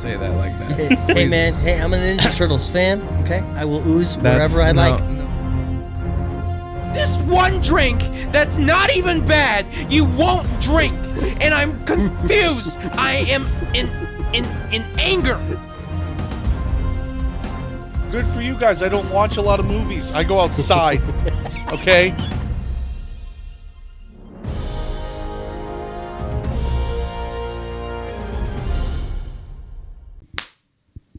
say that like that. Hey, man. Hey, I'm a Ninja Turtles fan. Okay, I will ooze wherever I like. This one drink that's not even bad, you won't drink, and I'm confused. I am in anger. Good for you guys. I don't watch a lot of movies. I go outside. Okay?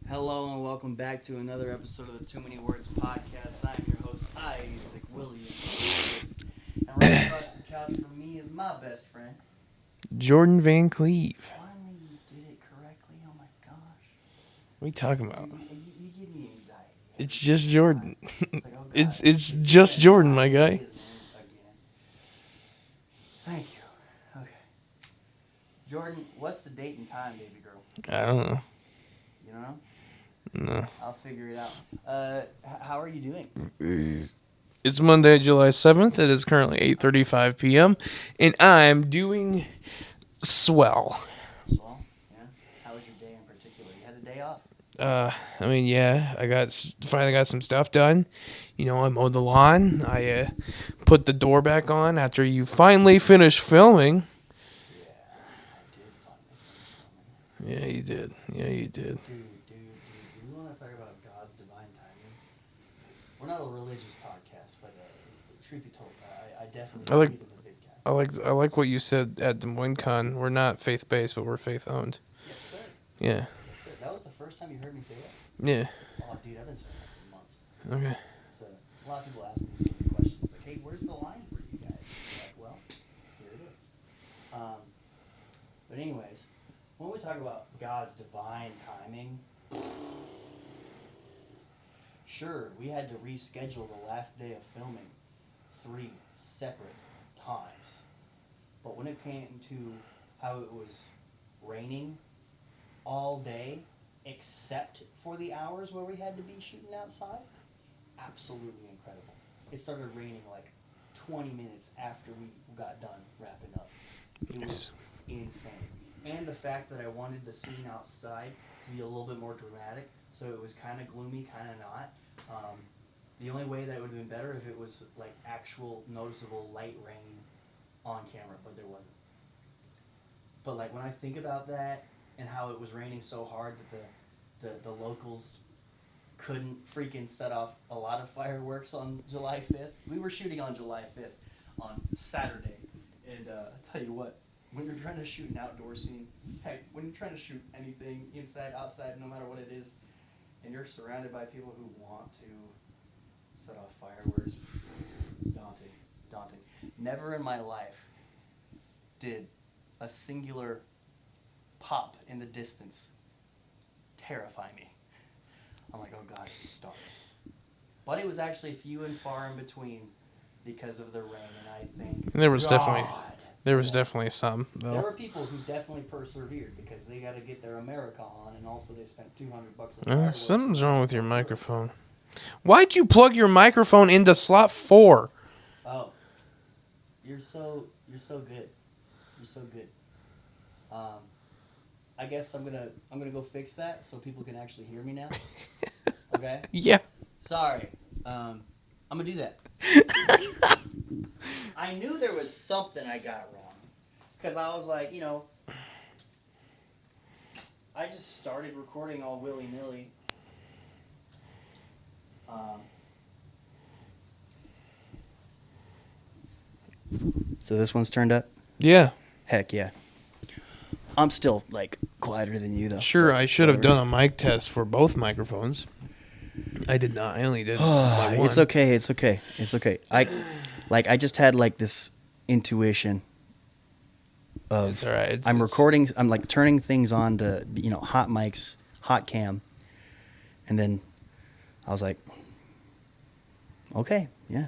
Hello and welcome back to another episode of the Too Many Words podcast. I'm your host, Isaac Williams. And right across the couch from me is my best friend, Jordan Van Cleve. Finally, you did it correctly. Oh my gosh. What are you talking about? You give me anxiety. It's just Jordan. Like, oh God, it's just Jordan, my guy. Thank you. Okay. Jordan, what's the date and time, baby girl? I don't know. You don't know? No. I'll figure it out. How are you doing? It's Monday, July 7th. It is currently 8:35 p.m. And I'm doing swell. Well, yeah. How was your day in particular? You had a day off? I mean, yeah, I finally got some stuff done. You know, I mowed the lawn. I put the door back on after you finally finished filming. Yeah, I did finally finish filming. Yeah, you did. Yeah, you did. Dude, we want to talk about God's divine timing. We're not a religious podcast, but truth be told, I definitely I like- believe in the big guy. I like what you said at Des Moines Con. We're not faith-based, but we're faith-owned. Yes, sir. Yeah. Yes, sir. That was the first time you heard me say that? Yeah. Oh, dude, I've been saying that for months. Okay. So a lot of people ask me so many questions, like, "Hey, where's the line for you guys?" I'm like, well, here it is. But anyways, when we talk about God's divine timing, sure, we had to reschedule the last day of filming 3 separate times. But when it came to how it was raining all day, except for the hours where we had to be shooting outside, absolutely incredible. It started raining like 20 minutes after we got done wrapping up. It was insane. And the fact that I wanted the scene outside to be a little bit more dramatic, so it was kind of gloomy, kind of not. The only way that it would have been better if it was like actual noticeable light rain on camera, but there wasn't. But like when I think about that and how it was raining so hard that the locals couldn't freaking set off a lot of fireworks on July 5th. We were shooting on July 5th on Saturday. And I tell you what, when you're trying to shoot an outdoor scene, heck, when you're trying to shoot anything inside, outside, no matter what it is, and you're surrounded by people who want to set off fireworks, it's daunting. Never in my life did a singular pop in the distance terrify me. I'm like, oh God, it's starting. But it was actually few and far in between because of the rain, and I think There was God. definitely some, though. There were people who definitely persevered because they got to get their America on, and also they spent $200 on fireworks. Something's wrong with your microphone. Why'd you plug your microphone into slot 4? Oh, you're so good. You're so good. I guess I'm gonna go fix that so people can actually hear me now. Okay. Yeah. Sorry. I'm gonna do that. I knew there was something I got wrong, cause I was like, I just started recording all willy-nilly. So this one's turned up? Yeah. Heck yeah. I'm still, like, quieter than you, though. Sure, I should have done a mic test for both microphones. I did not. I only did my one. It's okay. I just had, like, this intuition of... It's all right. I'm recording... I'm, like, turning things on to, hot mics, hot cam. And then I was like, okay, yeah.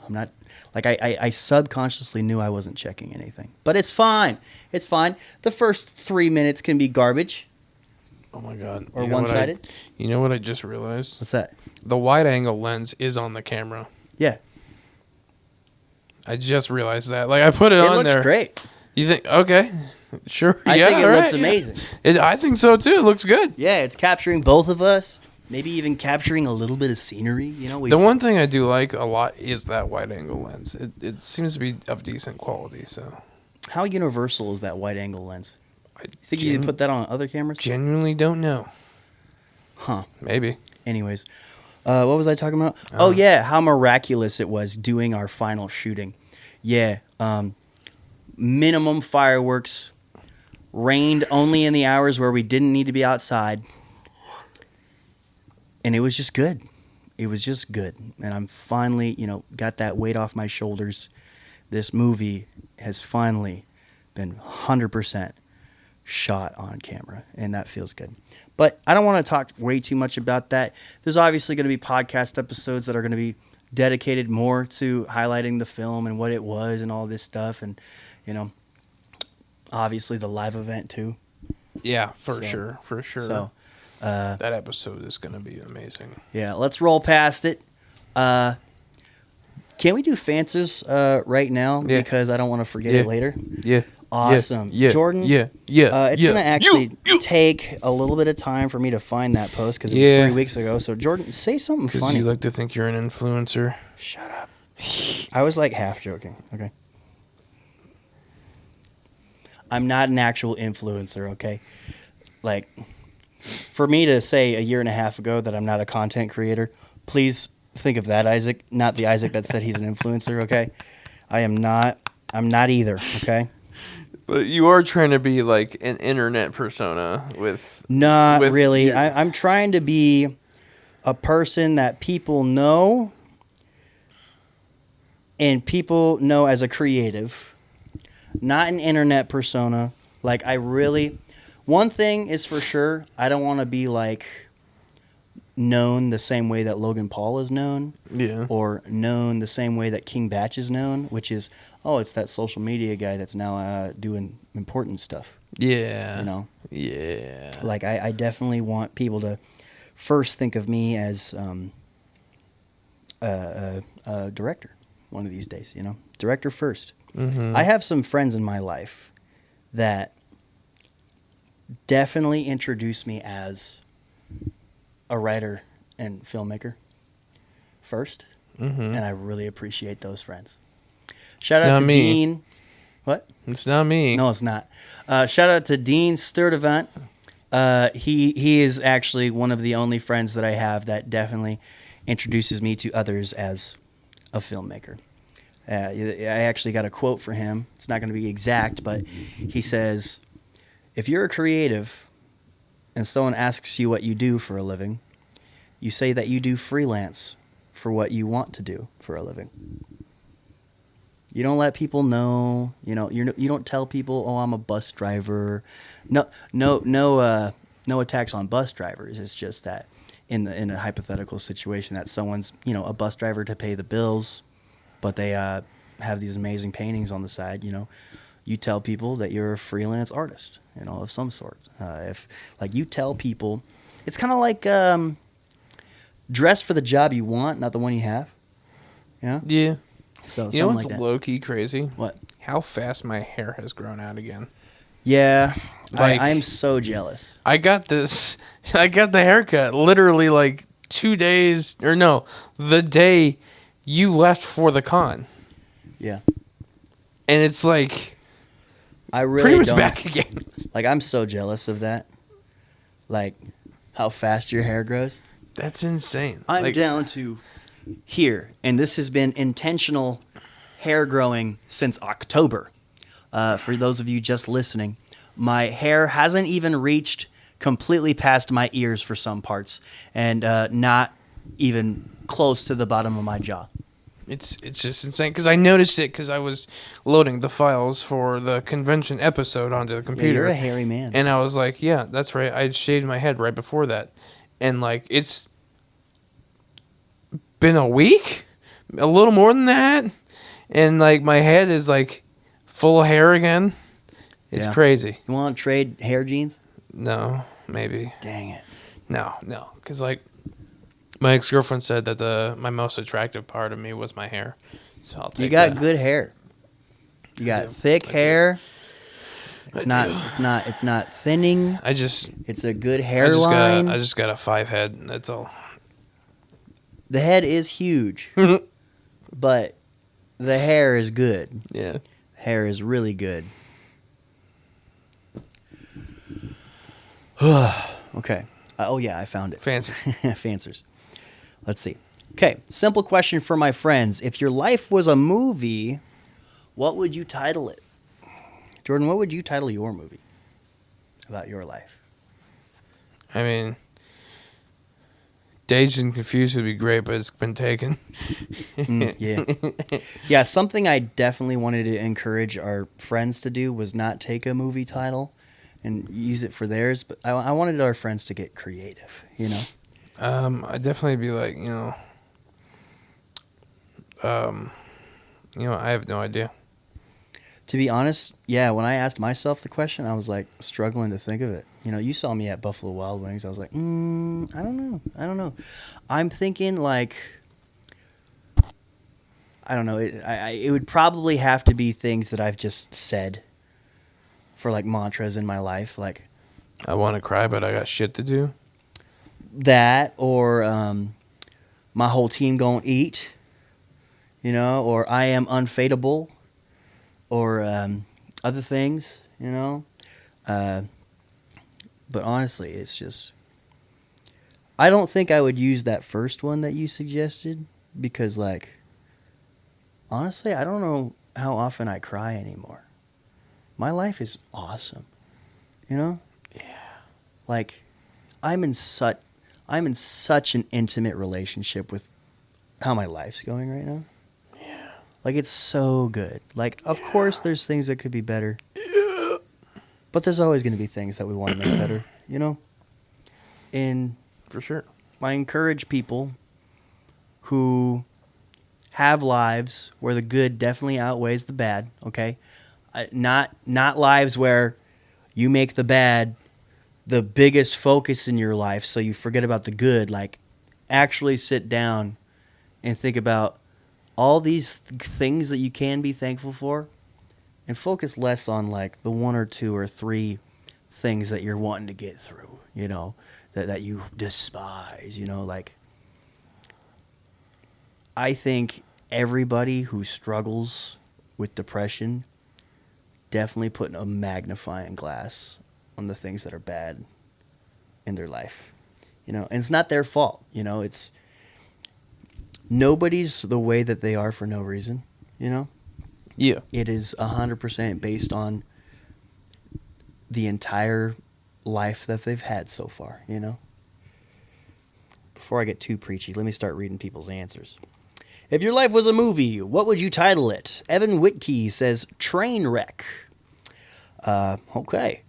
I'm not... Like, I subconsciously knew I wasn't checking anything. But it's fine. It's fine. The first 3 minutes can be garbage. Oh, my God. Or one-sided. You know what I just realized? What's that? The wide-angle lens is on the camera. Yeah. I just realized that. Like, I put it on there. It looks great. You think? Okay, sure. I yeah, think it all looks right, yeah. amazing. I think so too. It looks good. Yeah, it's capturing both of us. Maybe even capturing a little bit of scenery. You know, The one thing I do like a lot is that wide angle lens. It seems to be of decent quality. So How universal is that wide angle lens? I You think you could put that on other cameras? genuinely don't know. Huh. Maybe. Anyways, what was I talking about? Oh yeah, how miraculous it was doing our final shooting. Yeah, minimum fireworks, rained only in the hours where we didn't need to be outside, and it was just good. It was just good, and I'm finally, got that weight off my shoulders. This movie has finally been 100% shot on camera, and that feels good. But I don't want to talk way too much about that. There's obviously going to be podcast episodes that are going to be dedicated more to highlighting the film and what it was and all this stuff, and obviously the live event too. Yeah, for sure. So that episode is going to be amazing. yeah, let's roll past it. Can we do Fancies right now? Yeah. Because I don't want to forget it later. Yeah. Awesome. Yeah. Jordan? Yeah. It's going to actually take a little bit of time for me to find that post because it was 3 weeks ago. So, Jordan, say something Because funny. you like to think you're an influencer. Shut up. I was like half joking. Okay. I'm not an actual influencer, okay? Like, for me to say a year and a half ago that I'm not a content creator, please think of that Isaac, not the Isaac that said he's an influencer, okay? I'm not either, okay? But you are trying to be like an internet persona with... Not with really. your- I'm trying to be a person that people know and people know as a creative, not an internet persona. Like, one thing is for sure, I don't want to be like known the same way that Logan Paul is known. Yeah. Or known the same way that King Batch is known, which is, it's that social media guy that's now doing important stuff. Yeah. Yeah. Yeah. Like, I definitely want people to first think of me as a director one of these days, Director first. Mm-hmm. I have some friends in my life that definitely introduce me as a writer and filmmaker first, and I really appreciate those friends. Shout out to not me. Dean. What? It's not me. No, it's not. Shout out to Dean Sturdivant. He is actually one of the only friends that I have that definitely introduces me to others as a filmmaker. I actually got a quote for him. It's not going to be exact, but he says, if you're a creative and someone asks you what you do for a living, you say that you do freelance for what you want to do for a living. You don't let people know, you don't tell people, I'm a bus driver. No attacks on bus drivers. It's just that in a hypothetical situation that someone's, a bus driver to pay the bills, but they have these amazing paintings on the side, you tell people that you're a freelance artist, of some sort. If you tell people, it's kind of like dress for the job you want, not the one you have. Yeah. So You know something what's like that. low-key crazy? What? How fast my hair has grown out again. Yeah, Like- I'm so jealous. I got the haircut literally like 2 days, or no, the day you left for the con. Yeah, And it's like I really pretty much don't. back again. I'm so jealous of that. Like, how fast your hair grows. That's insane. I'm like, down to here, and this has been intentional hair growing since October. For those of you just listening, my hair hasn't even reached completely past my ears for some parts, and not even close to the bottom of my jaw. It's just insane because I noticed it because I was loading the files for the convention episode onto the Yeah, computer. you're a hairy man. And I was like, yeah, that's right. I had shaved my head right before that. And like, it's been a week, a little more than that. And like, my head is like full of hair again. It's Yeah. crazy. You want to trade hair jeans? No, maybe. Dang it. No. Because like, my ex-girlfriend said that my most attractive part of me was my hair. So I'll take You got that. good hair. You got do. thick I do. hair. It's not thinning. I just It's a good I hairline. just got a 5 head. That's all. The head is huge, but the hair is good. Yeah. Hair is really good. Okay. Oh yeah, I found it. Fancies. Fancers. Let's see. Okay, simple question for my friends. If your life was a movie, what would you title it? Jordan, what would you title your movie about your life? I mean, Dazed and Confused would be great, but it's been taken. Yeah. Yeah, something I definitely wanted to encourage our friends to do was not take a movie title and use it for theirs, but I wanted our friends to get creative, you know? I'd definitely be like, I have no idea. To be honest, yeah, when I asked myself the question, I was like struggling to think of it. You know, you saw me at Buffalo Wild Wings. I was like, I don't know. I'm thinking like, I don't know. It would probably have to be things that I've just said for like mantras in my life, like I want to cry, but I got shit to do. that, or my whole team gonna eat, you know, or I am unfadable, or other things, you know. But honestly, it's just, I don't think I would use that first one that you suggested because, like, honestly, I don't know how often I cry anymore. My life is awesome, you know? Yeah. Like, I'm in such an intimate relationship with how my life's going right now. Yeah. Like, it's so good. Like, of course, there's things that could be better. Yeah. But there's always going to be things that we want to make better, you know? And For sure. I encourage people who have lives where the good definitely outweighs the bad, okay? Not lives where you make the bad the biggest focus in your life so you forget about the good. Like, actually sit down and think about all these things that you can be thankful for and focus less on like the 1 or 2 or 3 things that you're wanting to get through, you know, that you despise, you know. Like, I think everybody who struggles with depression definitely put a magnifying glass on the things that are bad in their life, you know. And it's not their fault, you know. It's nobody's the way that they are for no reason, you know. Yeah. It is 100% based on the entire life that they've had so far, you know. Before I get too preachy, let me start reading people's answers. If your life was a movie, what would you title it? Evan Whitkey says Trainwreck. Okay.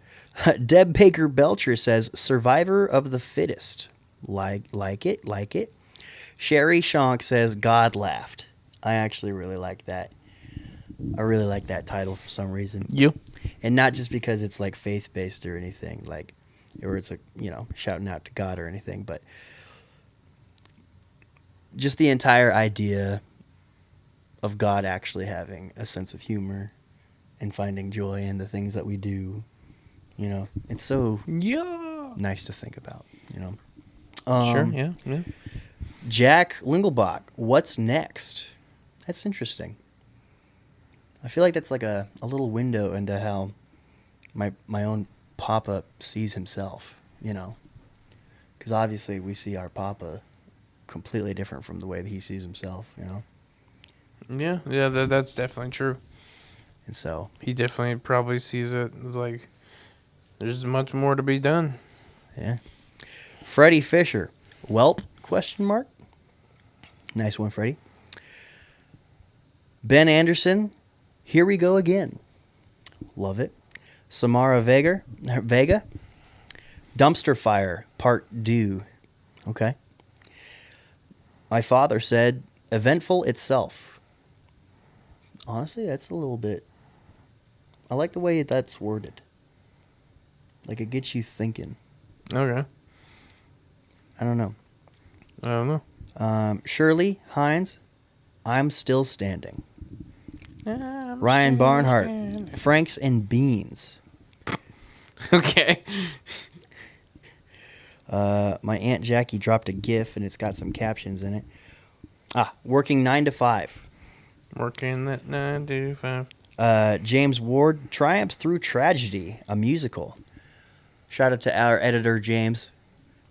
Deb Baker Belcher says Survivor of the Fittest. Like it. Sherry Shonk says God Laughed. I actually really like that. I really like that title for some reason. You? And not just because it's like faith-based or anything, like, or it's a, you know, shouting out to God or anything, but just the entire idea of God actually having a sense of humor and finding joy in the things that we do, you know. It's so nice to think about, you know. Sure, yeah. Jack Lingelbach, what's next? That's interesting. I feel like that's like a little window into how my own Papa sees himself, you know. Because obviously we see our Papa completely different from the way that he sees himself, you know. Yeah, that's definitely true. And so He definitely probably sees it as like, there's much more to be done. yeah. Freddie Fisher, Welp? ? Nice one, Freddie. Ben Anderson, Here We Go Again. Love it. Samara Vega, Dumpster Fire, Part 2. Okay. My father said, Eventful Itself. Honestly, that's a little bit, I like the way that's worded. Like, it gets you thinking. Okay. I don't know. I don't know. Shirley Hines, I'm Still Standing. Ryan Barnhart, Franks and Beans. Okay. My Aunt Jackie dropped a GIF and it's got some captions in it. Working 9 to 5. Working that 9 to 5. James Ward, Triumphs Through Tragedy, a musical. Shout out to our editor, James.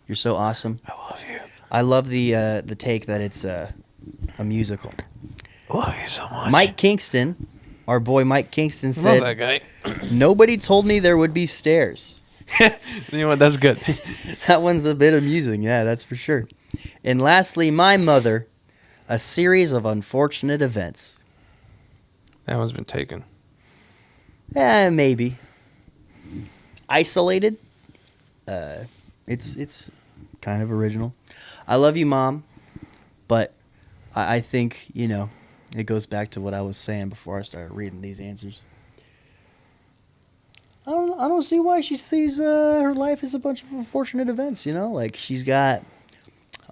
You're so awesome. I love you. I love the take that it's a musical. I love you so much. Mike Kingston, our boy Mike Kingston I love said, that guy. nobody told me there would be stairs. You know what? That's good. That one's a bit amusing. Yeah, that's for sure. And lastly, my mother, a series of unfortunate events. That one's been taken. Maybe. Isolated. It's kind of original. I love you, Mom, but I think, it goes back to what I was saying before I started reading these answers. I don't see why she sees her life as a bunch of unfortunate events, Like, she's got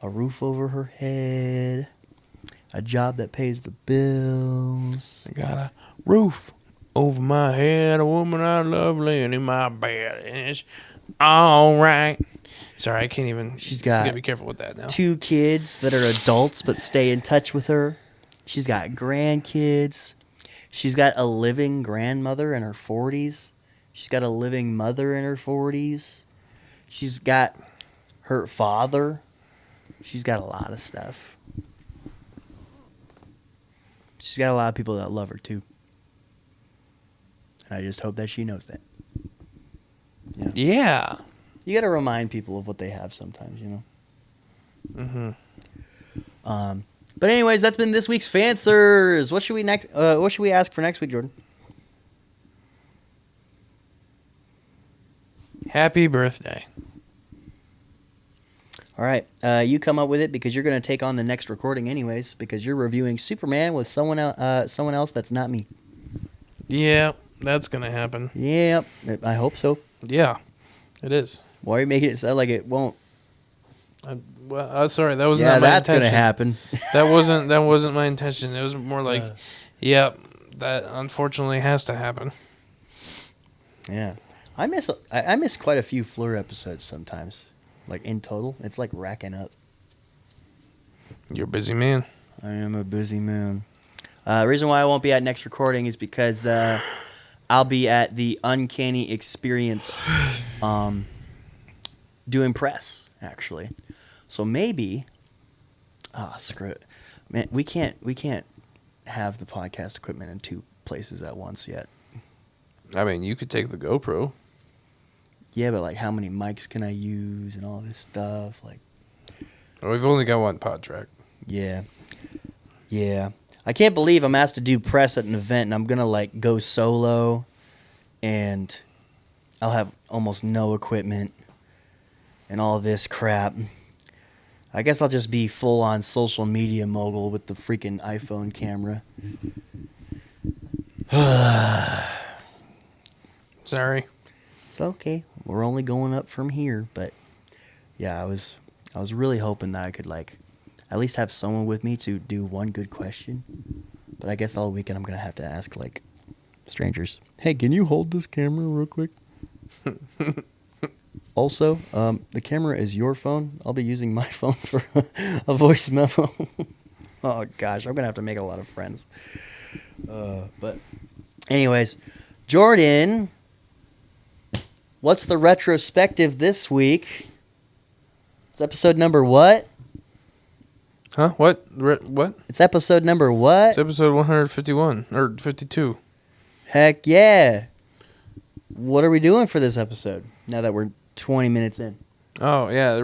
a roof over her head, a job that pays the bills. I got a roof over my head, a woman I love laying in my bed. And it's all right. Sorry, I can't even. She's got You gotta be careful with that now. 2 kids that are adults but stay in touch with her. She's got grandkids. She's got a living grandmother in her 40s. She's got a living mother in her 40s. She's got her father. She's got a lot of stuff. She's got a lot of people that love her too. And I just hope that she knows that. Yeah. You got to remind people of what they have sometimes, But anyways, that's been this week's Fanswers. What should we ask for next week, Jordan? Happy birthday. All right, you come up with it because you're going to take on the next recording anyways because you're reviewing Superman with someone else that's not me. Yeah, that's gonna happen. Yep, I hope so. Yeah, it is. Why are you making it sound like it won't? Sorry, that wasn't Yeah, my that's intention. gonna happen. That wasn't my intention. It was more like, yep, that unfortunately has to happen. Yeah, I miss quite a few Fleur episodes sometimes. Like in total, it's like racking up. You're a busy man. I am a busy man. Reason why I won't be at next recording is because I'll be at the Uncanny Experience doing press, actually. So maybe screw it. Man, we can't have the podcast equipment in 2 places at once yet. I mean, you could take the GoPro. Yeah, but like how many mics can I use and all this stuff? Like, We've only got one pod track. Yeah. I can't believe I'm asked to do press at an event and I'm going to like go solo and I'll have almost no equipment and all this crap. I guess I'll just be full on social media mogul with the freaking iPhone camera. Sorry. It's okay. We're only going up from here, but yeah, I was really hoping that I could like at least have someone with me to do one good question. But I guess all weekend I'm going to have to ask like strangers. Hey, can you hold this camera real quick? Also, the camera is your phone. I'll be using my phone for a voice memo. Oh gosh, I'm going to have to make a lot of friends. But anyways, Jordan, what's the retrospective this week? It's episode number what? Huh? What? What? It's episode number what? It's episode 151 or 52. Heck yeah. What are we doing for this episode now that we're 20 minutes in? Oh, yeah.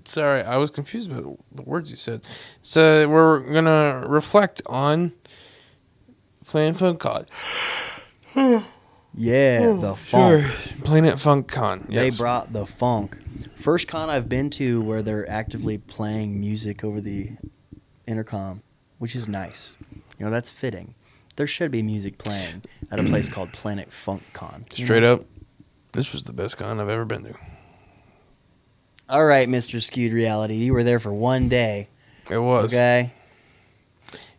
Sorry, I was confused about the words you said. So we're going to reflect on Planet FunkCon. Yeah, the funk. Sure. Planet FunkCon. They Yes. brought the funk. First con I've been to where they're actively playing music over the intercom, which is nice. You know, that's fitting. There should be music playing at a place called Planet FunkCon. Straight up, this was the best con I've ever been to. All right, Mr. Skewed Reality, you were there for one day. It was. Okay.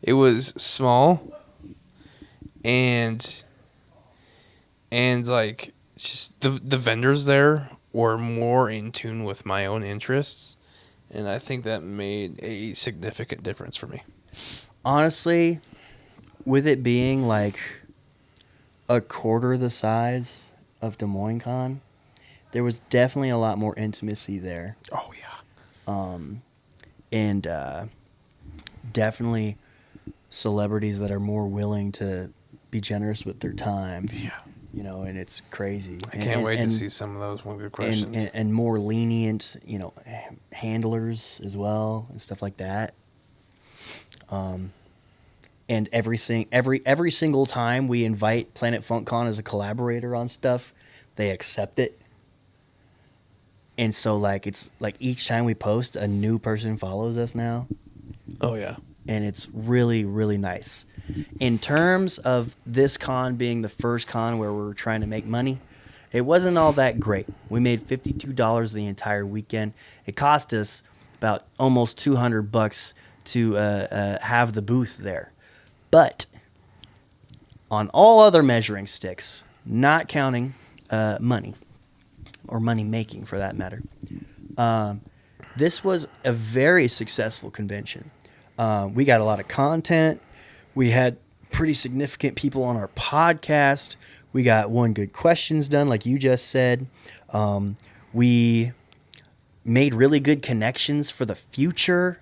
It was small and like just the vendors there were more in tune with my own interests, and I think that made a significant difference for me. Honestly, with it being like a quarter the size of Des Moines Con, there was definitely a lot more intimacy there. Oh yeah. And definitely celebrities that are more willing to be generous with their time. Yeah. You know, and it's crazy. I can't wait to see some of those one good questions. And more lenient, you know, handlers as well and stuff like that. And every single time we invite Planet Funk Con as a collaborator on stuff, they accept it. And so like it's like each time we post, a new person follows us now. Oh yeah. And it's really, really nice. In terms of this con being the first con where we're trying to make money, it wasn't all that great. We made $52 the entire weekend. It cost us about almost $200 to have the booth there. But on all other measuring sticks, not counting money or money making for that matter, this was a very successful convention. We got a lot of content. We had pretty significant people on our podcast. We got one good questions done, like you just said. We made really good connections for the future.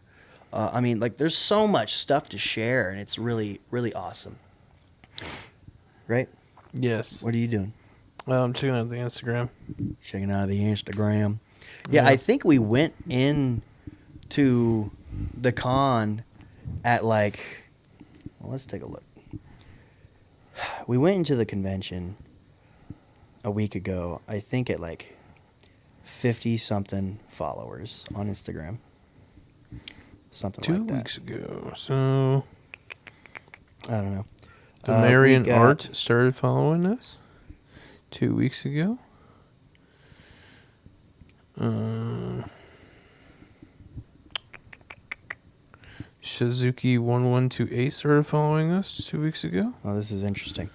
I mean, like, there's so much stuff to share, and it's really, really awesome. Right? Yes. What are you doing? I'm checking out the Instagram. Checking out the Instagram. Yeah, I think we went in to the con at like, well, let's take a look. We went into the convention a week ago, I think at like 50-something followers on Instagram. Something like that. 2 weeks ago. So I don't know. the Marion Art started following us 2 weeks ago. Shizuki 112 started following us 2 weeks ago. Oh, this is interesting.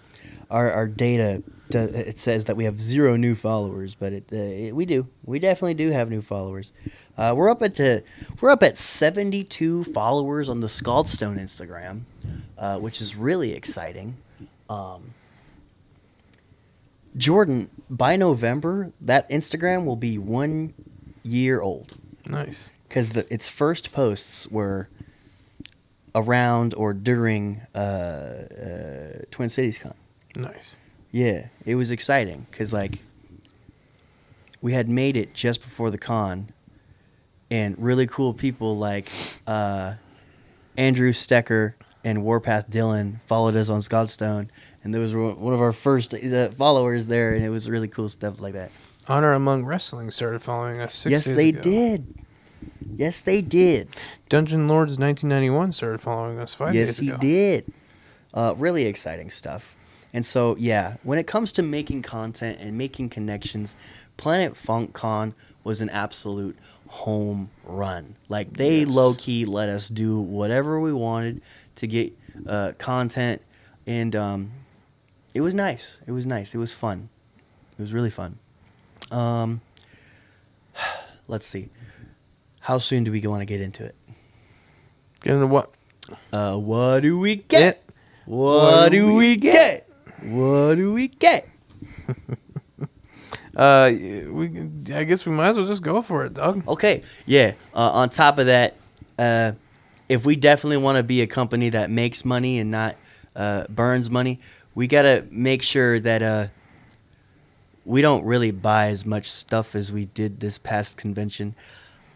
Our data, it says that we have 0 new followers, but we do. We definitely do have new followers. We're up at 72 followers on the Scaldstone Instagram, which is really exciting. Jordan, by November, that Instagram will be 1 year old. Nice. Because its first posts were around or during Twin Cities Con. Nice. Yeah, it was exciting because like we had made it just before the con, and really cool people like Andrew Stecker and Warpath Dylan followed us on Scotstone, and there was one of our first followers there, and it was really cool stuff like that. Honor Among Wrestling started following us 6 days ago. Yes, they did. Yes, they did. Dungeon Lords 1991 started following us 5 days ago. Yes, he did. Really exciting stuff. And so, yeah, when it comes to making content and making connections, Planet Funk Con was an absolute home run. Like, they low-key let us do whatever we wanted to get content, and it was nice. It was nice. It was fun. It was really fun. Let's see. How soon do we want to get into it? Get into what? What do we get? What do we get? What do we get? I guess we might as well just go for it, dog. Okay, yeah. On top of that, if we definitely want to be a company that makes money and not burns money, we gotta make sure that we don't really buy as much stuff as we did this past convention.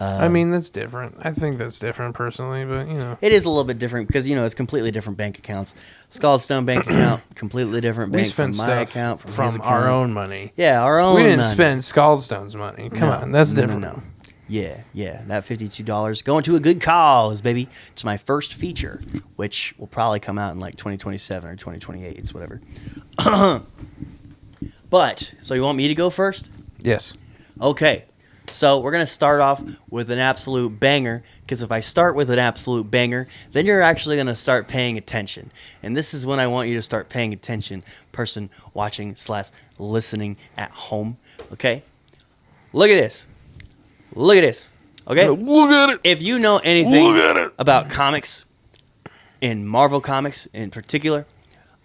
I mean, that's different. I think that's different personally, but, you know. It is a little bit different because, you know, it's completely different bank accounts. Scaldstone bank account, completely different bank from my account, from his account. our own money. Yeah, our own We didn't money. spend Scaldstone's money. Come on, that's different. No. Yeah, that $52 going to a good cause, baby. It's my first feature, which will probably come out in like 2027 or 2028. It's whatever. But, so you want me to go first? Yes. Okay. So we're going to start off with an absolute banger, because if I start with an absolute banger, then you're actually going to start paying attention. And this is when I want you to start paying attention, person watching / listening at home. Okay? Look at this. Look at this. Okay? Look at it. If you know anything Look at it. about comics, in Marvel Comics in particular,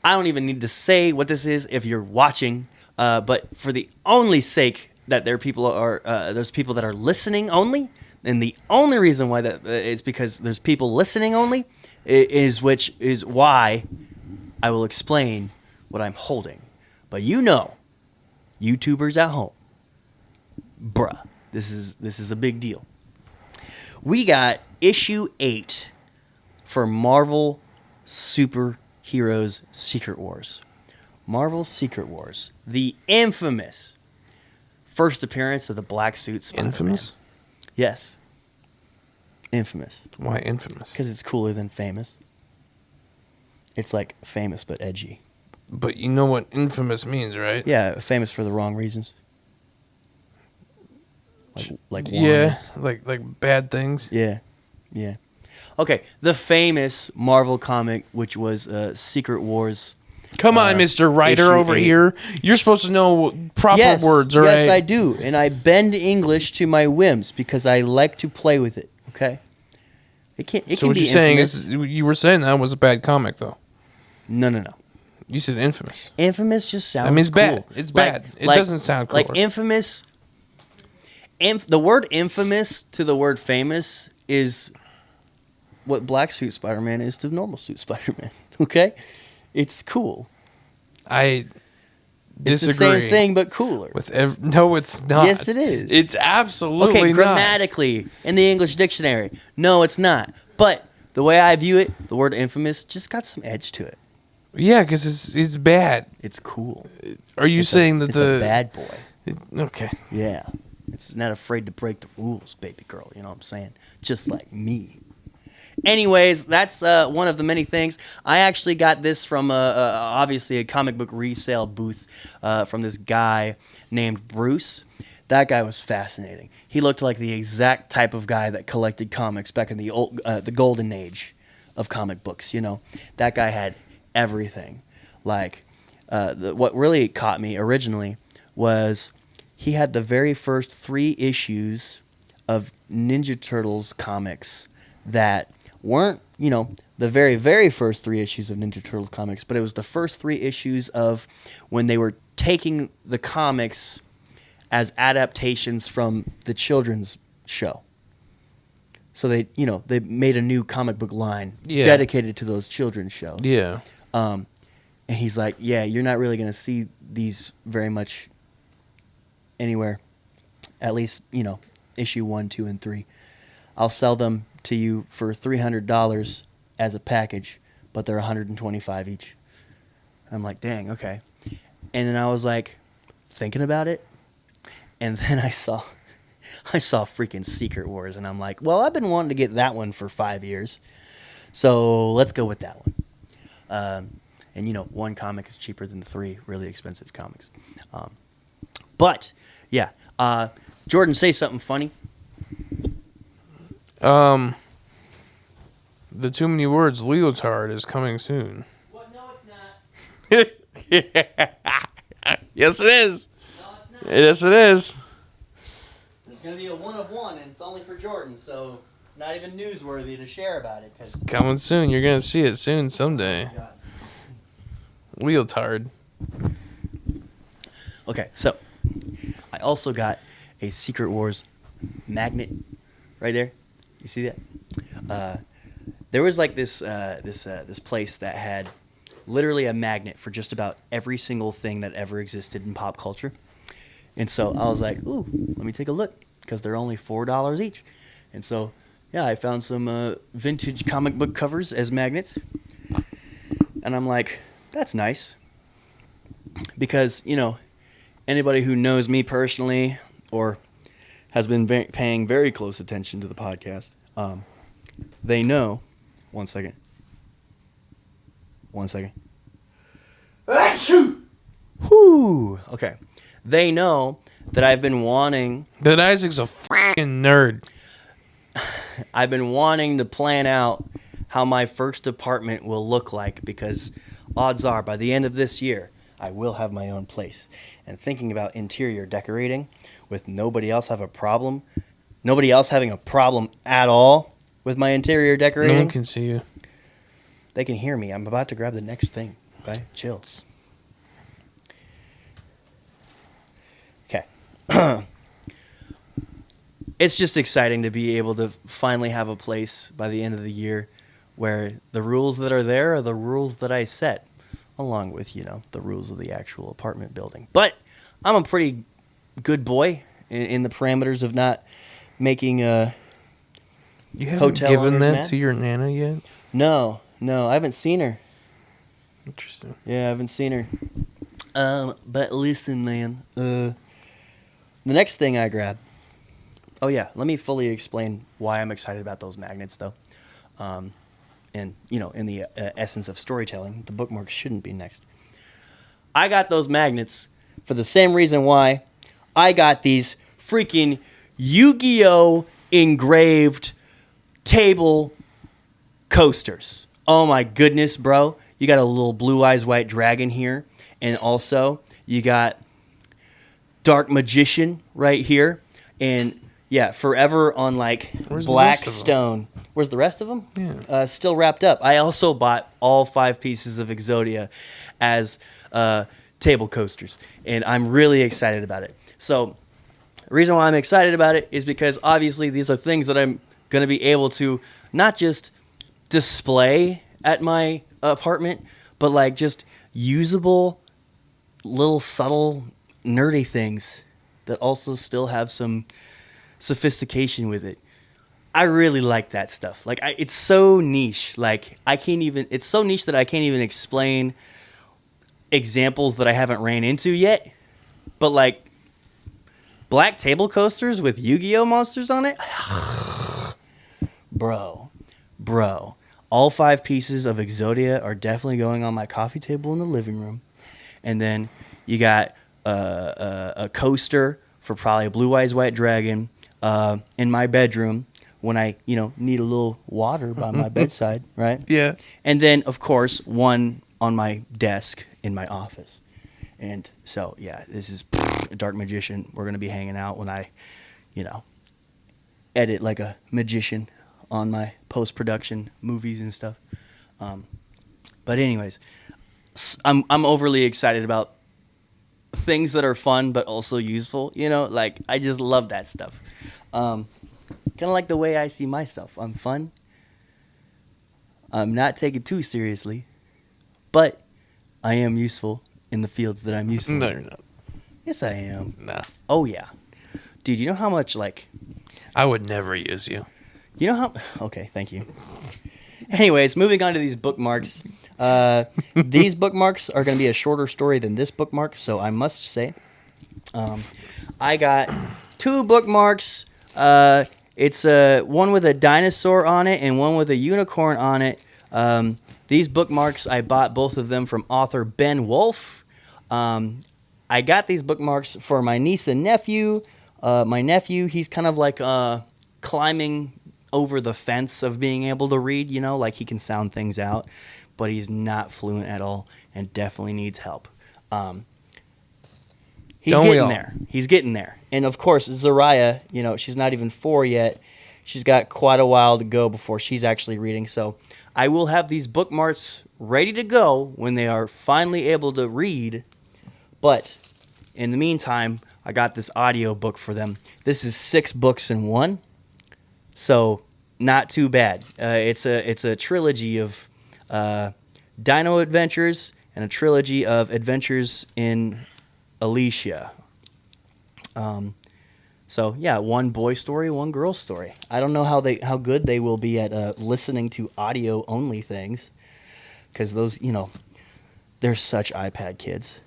I don't even need to say what this is if you're watching, but for the only sake that there's people that are listening only, and the only reason why that is because there's people listening only, which is why I will explain what I'm holding. But YouTubers at home, bruh, this is a big deal. We got issue 8 for Marvel Superheroes Secret Wars. Marvel Secret Wars. The infamous first appearance of the black suit Spider-Man. Infamous? Yes. Infamous. Why infamous? Because it's cooler than famous. It's like famous but edgy. But you know what infamous means, right? Yeah, famous for the wrong reasons. Like wine. Yeah, like bad things. Yeah. Okay, the famous Marvel comic, which was Secret Wars. Come on, Mr. Writer issue over 8. here. You're supposed to know proper words, all right? Yes, I do, and I bend English to my whims because I like to play with it. Okay, it can So what be you're saying infamous. is you were saying that was a bad comic, though. No. You said infamous. Infamous just sounds. I mean, it's cool. bad. It's bad. It doesn't sound cool. Like infamous. The word infamous to the word famous is what black suit Spider-Man is to normal suit Spider-Man. Okay, it's cool. I disagree. It's the same thing but cooler. No, it's not. Yes, it is. It's absolutely Okay, not. grammatically in the English dictionary, no, it's not. But the way I view it, the word infamous just got some edge to it. Yeah, because it's bad. It's cool. Are you saying that it's the a bad boy? Okay. Yeah. It's not afraid to break the rules, baby girl. You know what I'm saying? Just like me. Anyways, that's one of the many things. I actually got this from obviously a comic book resale booth from this guy named Bruce. That guy was fascinating. He looked like the exact type of guy that collected comics back in the golden age of comic books. You know, that guy had everything. Like, what really caught me originally was he had the very first 3 issues of Ninja Turtles comics that weren't, the very, very first 3 issues of Ninja Turtles comics, but it was the first 3 issues of when they were taking the comics as adaptations from the children's show. So they made a new comic book line dedicated to those children's shows. Yeah. And he's like, yeah, you're not really going to see these very much anywhere. At least, issue 1, 2, and 3. I'll sell them to you for $300 as a package, but they're $125 each. I'm like, dang, okay. And then I was like, thinking about it, and then I saw freaking Secret Wars, and I'm like, well, I've been wanting to get that one for 5 years, so let's go with that one. And one comic is cheaper than the 3 really expensive comics. But yeah, Jordan, say something funny. The Too Many Words leotard is coming soon. What? No, it's not. Yeah. Yes, it is. No, it's not. Yes, it is. There's gonna be a 1 of 1, and it's only for Jordan, so it's not even newsworthy to share about it. Cause Coming soon. You're gonna see it soon someday. God. Leotard. Okay, so I also got a Secret Wars magnet right there. You see that? There was like this place that had literally a magnet for just about every single thing that ever existed in pop culture. And so I was like, ooh, let me take a look, because they're only $4 each. And so, yeah, I found some vintage comic book covers as magnets. And I'm like, that's nice. Because, anybody who knows me personally or has been paying very close attention to the podcast, they know. One second. Whew. Okay. They know that I've been wanting. That Isaac's a fucking nerd. I've been wanting to plan out how my first apartment will look like, because odds are by the end of this year, I will have my own place. And thinking about interior decorating with nobody else having a problem at all with my interior No decorating. one can see you. They can hear me. I'm about to grab the next thing. Okay? Chill. Okay. It's just exciting to be able to finally have a place by the end of the year where the rules that are there are the rules that I set, along with, the rules of the actual apartment building. But I'm a pretty good boy in the parameters of not making a You haven't hotel given owners that mad? to your Nana yet? No, I haven't seen her. Interesting. Yeah, I haven't seen her. But listen, man. The next thing I grabbed. Oh yeah, let me fully explain why I'm excited about those magnets, though. And in the essence of storytelling, the bookmarks shouldn't be next. I got those magnets for the same reason why I got these freaking Yu-Gi-Oh! Engraved table coasters. Oh my goodness, bro. You got a little Blue Eyes White Dragon here. And also, you got Dark Magician right here. And yeah, forever on like Where's the black rest of 'em? stone. Where's the rest of them? Yeah. Still wrapped up. I also bought all 5 pieces of Exodia as table coasters. And I'm really excited about it. So the reason why I'm excited about it is because obviously these are things that I'm going to be able to not just display at my apartment, but like just usable little subtle nerdy things that also still have some sophistication with it. I really like that stuff. Like it's so niche. Like it's so niche that I can't even explain examples that I haven't ran into yet. But like black table coasters with Yu-Gi-Oh monsters on it? Bro. All 5 pieces of Exodia are definitely going on my coffee table in the living room. And then you got a coaster for probably a Blue Eyes White Dragon in my bedroom when I, need a little water by my bedside, right? Yeah. And then, of course, one on my desk in my office. And so, yeah, this is a Dark Magician. We're going to be hanging out when I, edit like a magician on my post-production movies and stuff. But anyways, I'm overly excited about things that are fun but also useful. Like I just love that stuff. Kind of like the way I see myself. I'm fun. I'm not taken too seriously, but I am useful in the fields that I'm useful. No, in. you're not. Yes, I am. Nah. Oh yeah, dude. You know how much like. I would never use you. You know how? Okay, thank you. Anyways, moving on to these bookmarks. These bookmarks are going to be a shorter story than this bookmark, so I must say, I got 2 bookmarks. It's one with a dinosaur on it and one with a unicorn on it. These bookmarks, I bought both of them from author Ben Wolfe. I got these bookmarks for my niece and nephew. My nephew, he's kind of like climbing over the fence of being able to read, like he can sound things out, but he's not fluent at all and definitely needs help. He's getting there. And of course, Zariah, she's not even 4 yet. She's got quite a while to go before she's actually reading. So I will have these bookmarks ready to go when they are finally able to read. But in the meantime, I got this audio book for them. This is 6 books in one. So not too bad. It's a trilogy of Dino Adventures and a trilogy of Adventures in Alicia. So yeah, 1 boy story, 1 girl story. I don't know how good they will be at listening to audio only things, because those they're such iPad kids.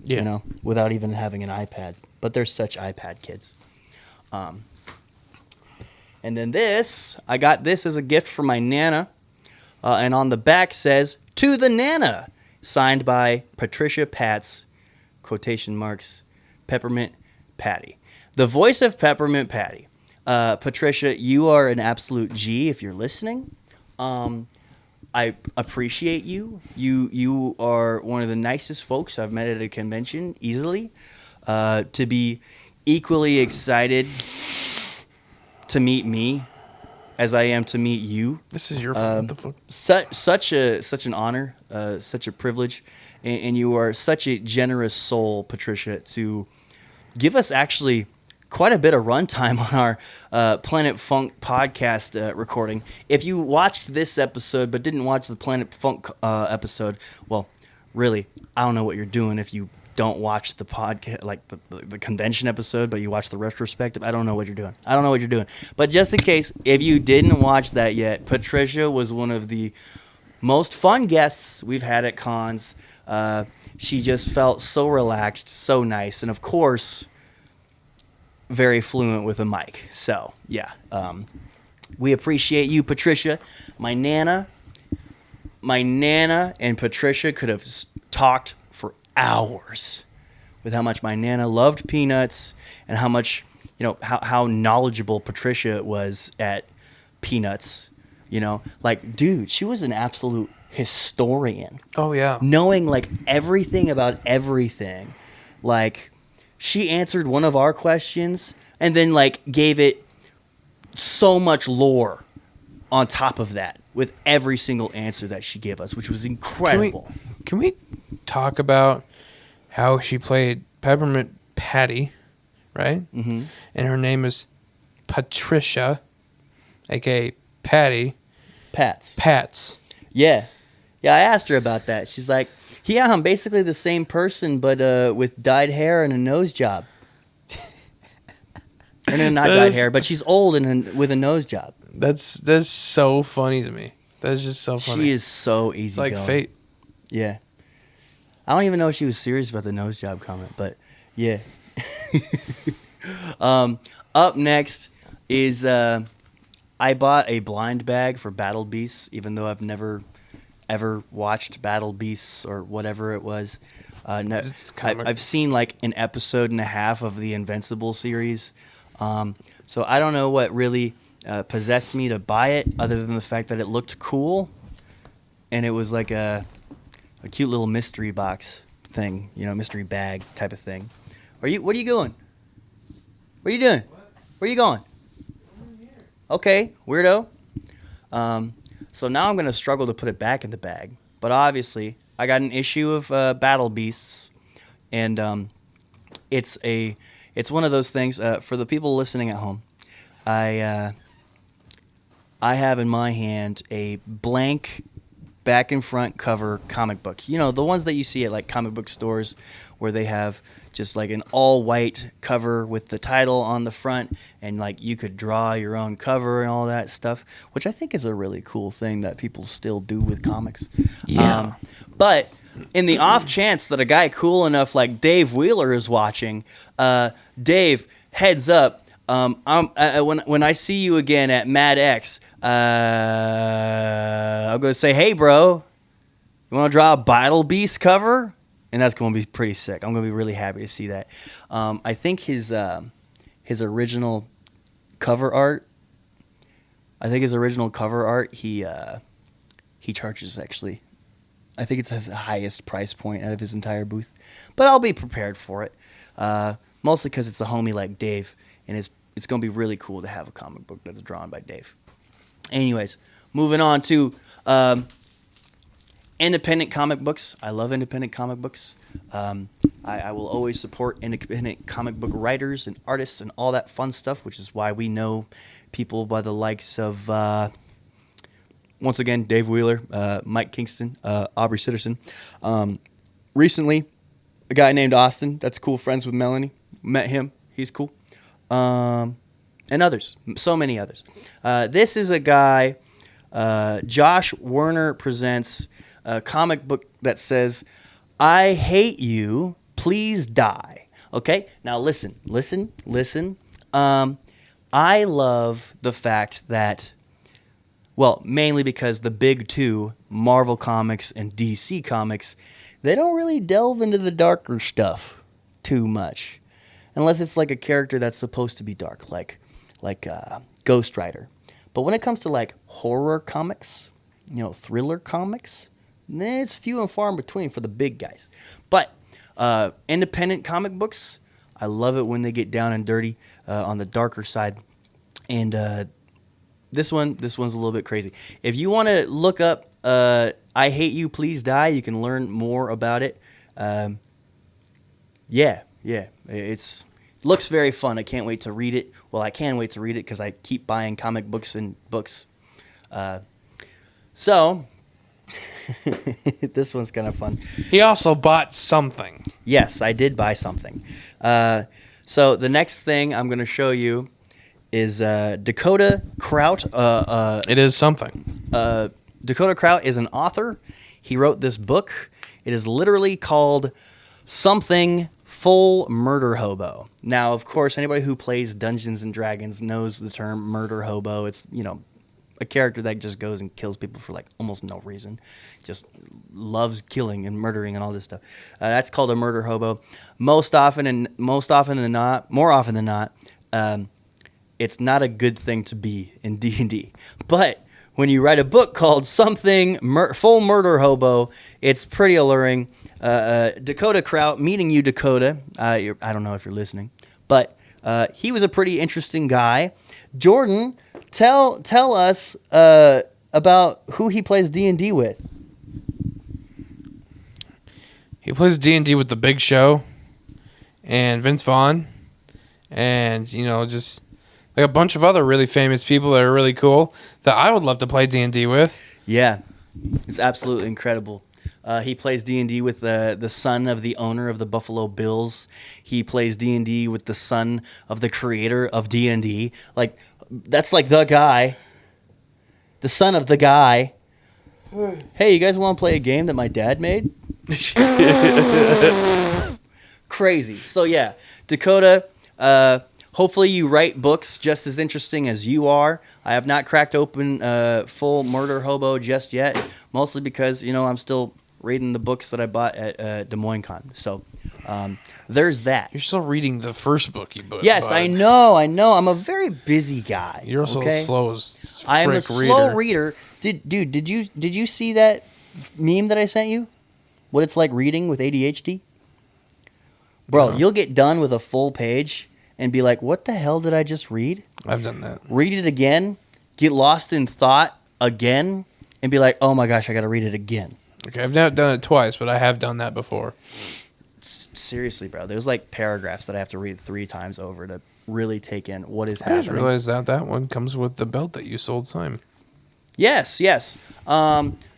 Yeah. Without even having an iPad, but they're such iPad kids. And then I got this as a gift from my Nana. And on the back says, "To the Nana," signed by Patricia Patz, quotation marks, Peppermint Patty. The voice of Peppermint Patty. Patricia, you are an absolute G if you're listening. I appreciate you. You are one of the nicest folks I've met at a convention easily. To be equally excited to meet me as I am to meet you. This is your fault. What the fuck? Such an honor, such a privilege, and you are such a generous soul, Patricia, to give us actually quite a bit of runtime on our Planet Funk podcast recording. If you watched this episode but didn't watch the Planet Funk episode, well, really, I don't know what you're doing if you don't watch the podcast, like the convention episode, but you watch the retrospective. I don't know what you're doing. But just in case, if you didn't watch that yet, Patricia was one of the most fun guests we've had at cons. She just felt so relaxed, so nice, and of course, very fluent with a mic. So, yeah. We appreciate you, Patricia. My Nana and Patricia could have talked for hours with how much my Nana loved Peanuts and how much, how knowledgeable Patricia was at Peanuts. Like, dude, she was an absolute historian. Oh, yeah. Knowing, like, everything about everything. Like, she answered one of our questions and then, like, gave it so much lore on top of that with every single answer that she gave us, which was incredible. Can we talk about how she played Peppermint Patty, right? Mm-hmm. And her name is Patricia, a.k.a. Patty. Pats. Yeah. Yeah, I asked her about that. She's like, yeah, I'm basically the same person, but with dyed hair and a nose job. Or no, not dyed hair, but she's old and with a nose job. That's so funny to me. That's just so funny. She is so easy. It's like going. fate. Yeah. I don't even know if she was serious about the nose job comment, but yeah. Up next is I bought a blind bag for Battle Beasts, even though I've never ever watched Battle Beasts or whatever it was. I've seen like an episode and a half of the Invincible series. So I don't know what really possessed me to buy it, other than the fact that it looked cool, and it was like a cute little mystery box thing, mystery bag type of thing. What are you doing? What are you doing? Where are you going? Okay, weirdo. So now I'm going to struggle to put it back in the bag. But obviously, I got an issue of Battle Beasts, and it's one of those things. For the people listening at home, I have in my hand a blank back and front cover comic book. The ones that you see at like comic book stores where they have just like an all white cover with the title on the front, and like you could draw your own cover and all that stuff, which I think is a really cool thing that people still do with comics. Yeah. But in the off chance that a guy cool enough like Dave Wheeler is watching, Dave, heads up. When I see you again at Mad X, I'm going to say, hey, bro, you want to draw a Battle Beast cover? And that's going to be pretty sick. I'm going to be really happy to see that. I think his original cover art, he charges, actually. I think it's his highest price point out of his entire booth. But I'll be prepared for it, mostly because it's a homie like Dave, and it's going to be really cool to have a comic book that's drawn by Dave. Anyways, moving on to independent comic books. I love independent comic books. I will always support independent comic book writers and artists and all that fun stuff, which is why we know people by the likes of, once again, Dave Wheeler, Mike Kingston, Aubrey Sitterson. Recently, a guy named Austin, that's cool, friends with Melanie. Met him. He's cool. And others, so many others. This is a guy, Josh Werner presents a comic book that says, I hate you, please die. Okay? Now listen. I love the fact that, well, mainly because the big two, Marvel Comics and DC Comics, they don't really delve into the darker stuff too much. unless it's like a character that's supposed to be dark, like Ghost Rider. But when it comes to like horror comics, thriller comics, it's few and far in between for the big guys. But independent comic books, I love it when they get down and dirty on the darker side. And this one's a little bit crazy. If you want to look up I Hate You, Please Die, you can learn more about it. It's looks very fun. I can't wait to read it. Well, I can wait to read it because I keep buying comic books and books. So this one's kind of fun. He also bought something. Yes, I did buy something. So the next thing I'm going to show you is Dakota Kraut. It is something. Dakota Kraut is an author. He wrote this book. It is literally called Something Full Murder Hobo. Now, of course, anybody who plays Dungeons and Dragons knows the term murder hobo. It's, a character that just goes and kills people for like almost no reason. Just loves killing and murdering and all this stuff. That's called a murder hobo. More often than not, it's not a good thing to be in D&D. But when you write a book called Something Full Murder Hobo, it's pretty alluring. Dakota Kraut, meeting you, Dakota. I don't know if you're listening, but he was a pretty interesting guy. Jordan, tell us about who he plays D&D with. He plays D&D with The Big Show and Vince Vaughn and, just like a bunch of other really famous people that are really cool that I would love to play D&D with. Yeah, it's absolutely incredible. He plays D&D with the son of the owner of the Buffalo Bills. He plays D&D with the son of the creator of D&D. Like, that's like the guy. The son of the guy. Hey, you guys want to play a game that my dad made? Crazy. So, yeah, Dakota, hopefully you write books just as interesting as you are. I have not cracked open Full Murder Hobo just yet, mostly because, I'm still reading the books that I bought at Des Moines Con. So there's that. You're still reading the first book you bought. Yes, I know. I'm a very busy guy. You're also slow as I am a frick slow reader. Did you see that meme that I sent you? What it's like reading with ADHD? Bro, you'll get done with a full page and be like, what the hell did I just read? I've done that. Read it again, get lost in thought again, and be like, oh my gosh, I got to read it again. Okay, I've not done it twice, but I have done that before. Seriously, bro. There's like paragraphs that I have to read 3 times over to really take in what is happening. I just realized that one comes with the belt that you sold Simon. Yes.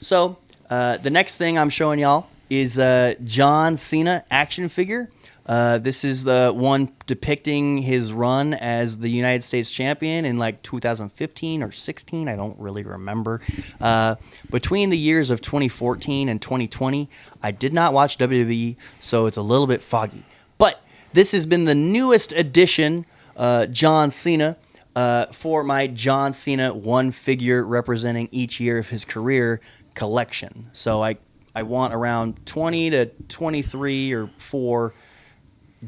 So the next thing I'm showing y'all is John Cena action figure. This is the one depicting his run as the United States champion in like 2015 or 16. I don't really remember. Between the years of 2014 and 2020, I did not watch WWE, so it's a little bit foggy. But this has been the newest addition, John Cena, for my John Cena one figure representing each year of his career collection. So I want around 20 to 23 or 4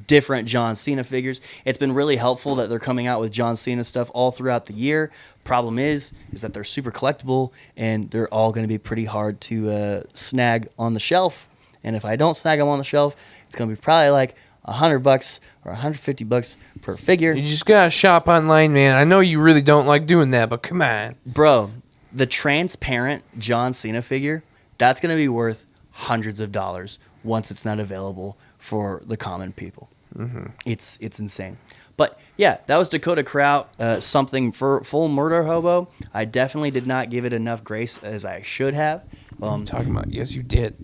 different John Cena figures. It's been really helpful that they're coming out with John Cena stuff all throughout the year. Problem is that they're super collectible and they're all going to be pretty hard to snag on the shelf. And if I don't snag them on the shelf, it's going to be probably like $100 or $150 per figure. You just gotta shop online, man. I know you really don't like doing that, but come on, bro. The transparent John Cena figure, that's going to be worth hundreds of dollars once it's not available for the common people. Mm-hmm. It's insane. But yeah, that was Dakota Kraut, something for Full Murder Hobo. I definitely did not give it enough grace as I should have. What are you talking about? Yes, you did.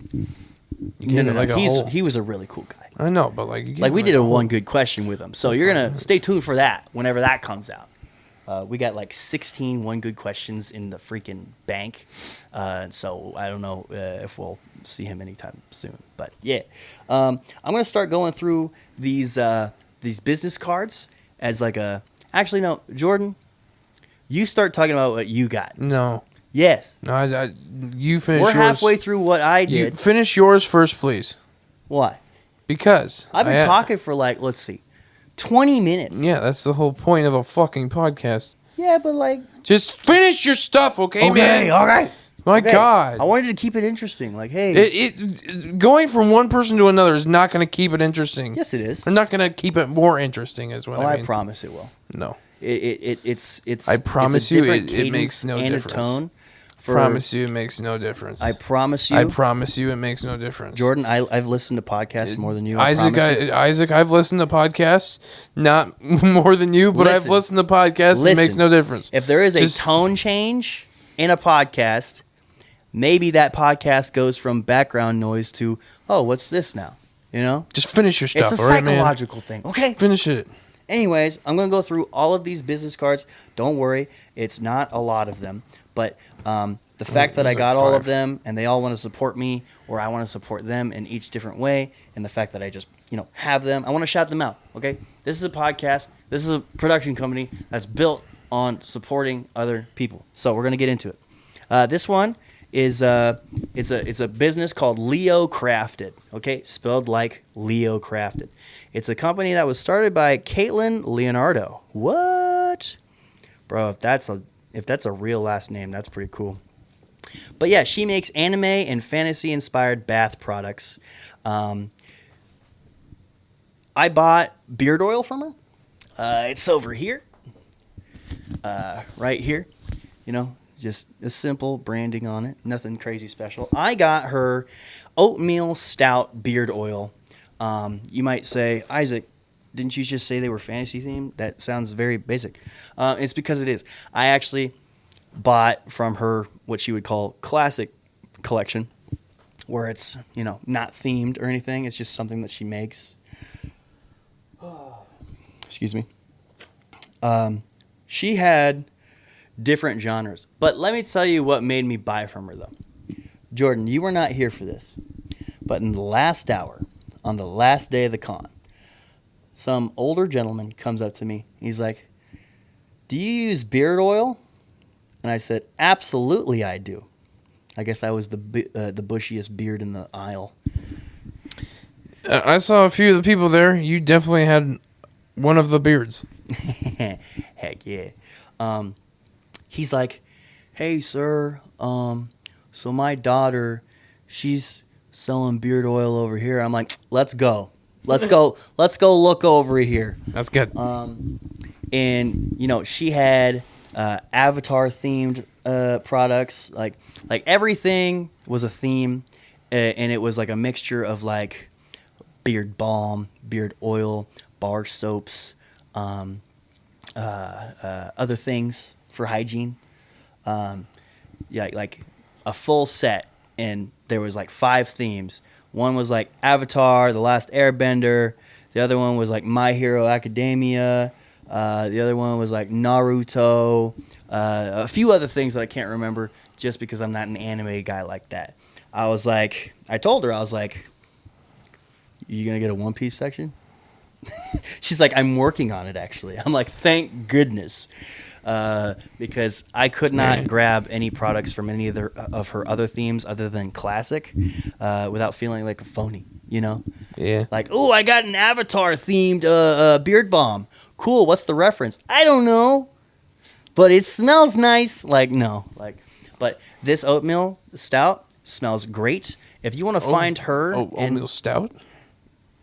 He was a really cool guy. I know, but we did a one good question with him. So you're going to stay tuned for that whenever that comes out. We got like 16 one good questions in the freaking bank. So I don't know if we'll see him anytime soon. But yeah, I'm going to start going through these business cards as like a... Actually, no, Jordan, you start talking about what you got. No. Yes. No, you finish We're yours. halfway through what I did. You finish yours first, please. Why? Because I've been talking for like, let's see, 20 minutes. Yeah, that's the whole point of a fucking podcast. Yeah, but like... Just finish your stuff, okay, man? Okay. My Okay. God. I wanted to keep it interesting. Like, hey. Going from one person to another is not going to keep it interesting. Yes, it is. They're not going to keep it more interesting, is what I mean. I promise it will. No. It's. I promise it's a you, different it makes cadence no and difference. A tone Promise you, it makes no difference. I promise you. I promise you, it makes no difference. Jordan, I've listened to podcasts more than you. Isaac, I've listened to podcasts, not more than you, but I've listened to podcasts. It makes no difference. If there is a tone change in a podcast, maybe that podcast goes from background noise to, oh, what's this now? You know? Just finish your stuff. It's a all right, psychological thing. Okay. Finish it. Anyways, I'm going to go through all of these business cards. Don't worry. It's not a lot of them. But the fact that I got all of them and they all want to support me, or I want to support them in each different way, and the fact that I just, have them, I want to shout them out, okay? This is a podcast. This is a production company that's built on supporting other people. So we're going to get into it. This one is it's a business called Leo Crafted, okay? Spelled like Leo Crafted. It's a company that was started by Caitlin Leonardo. What? Bro, if that's a real last name, that's pretty cool. But yeah, she makes anime and fantasy-inspired bath products. I bought beard oil from her. It's over here. Right here. Just a simple branding on it. Nothing crazy special. I got her oatmeal stout beard oil. You might say, Isaac, didn't you just say they were fantasy themed? That sounds very basic. It's because it is. I actually bought from her what she would call classic collection, where it's, not themed or anything. It's just something that she makes. Excuse me. She had different genres. But let me tell you what made me buy from her, though. Jordan, you were not here for this. But in the last hour, on the last day of the con, some older gentleman comes up to me. He's like, do you use beard oil? And I said, absolutely I do. I guess I was the bushiest beard in the aisle. I saw a few of the people there. You definitely had one of the beards. Heck yeah. He's like, hey, sir, so my daughter, she's selling beard oil over here. I'm like, let's go. Let's go look over here. That's good. And, she had Avatar-themed products. Like everything was a theme, and it was like a mixture of, like, beard balm, beard oil, bar soaps, other things for hygiene. Like a full set, and there was like 5 themes. One was like Avatar, The Last Airbender. The other one was like My Hero Academia. The other one was like Naruto. A few other things that I can't remember just because I'm not an anime guy like that. I told her, I was like, you gonna get a One Piece section? She's like, I'm working on it, actually. I'm like, thank goodness. Because I could not grab any products from any of her other themes other than classic without feeling like a phony, Yeah. Like, oh, I got an Avatar-themed beard balm. Cool, what's the reference? I don't know, but it smells nice. Like, no. But this oatmeal stout smells great. If you want to find her... oatmeal stout?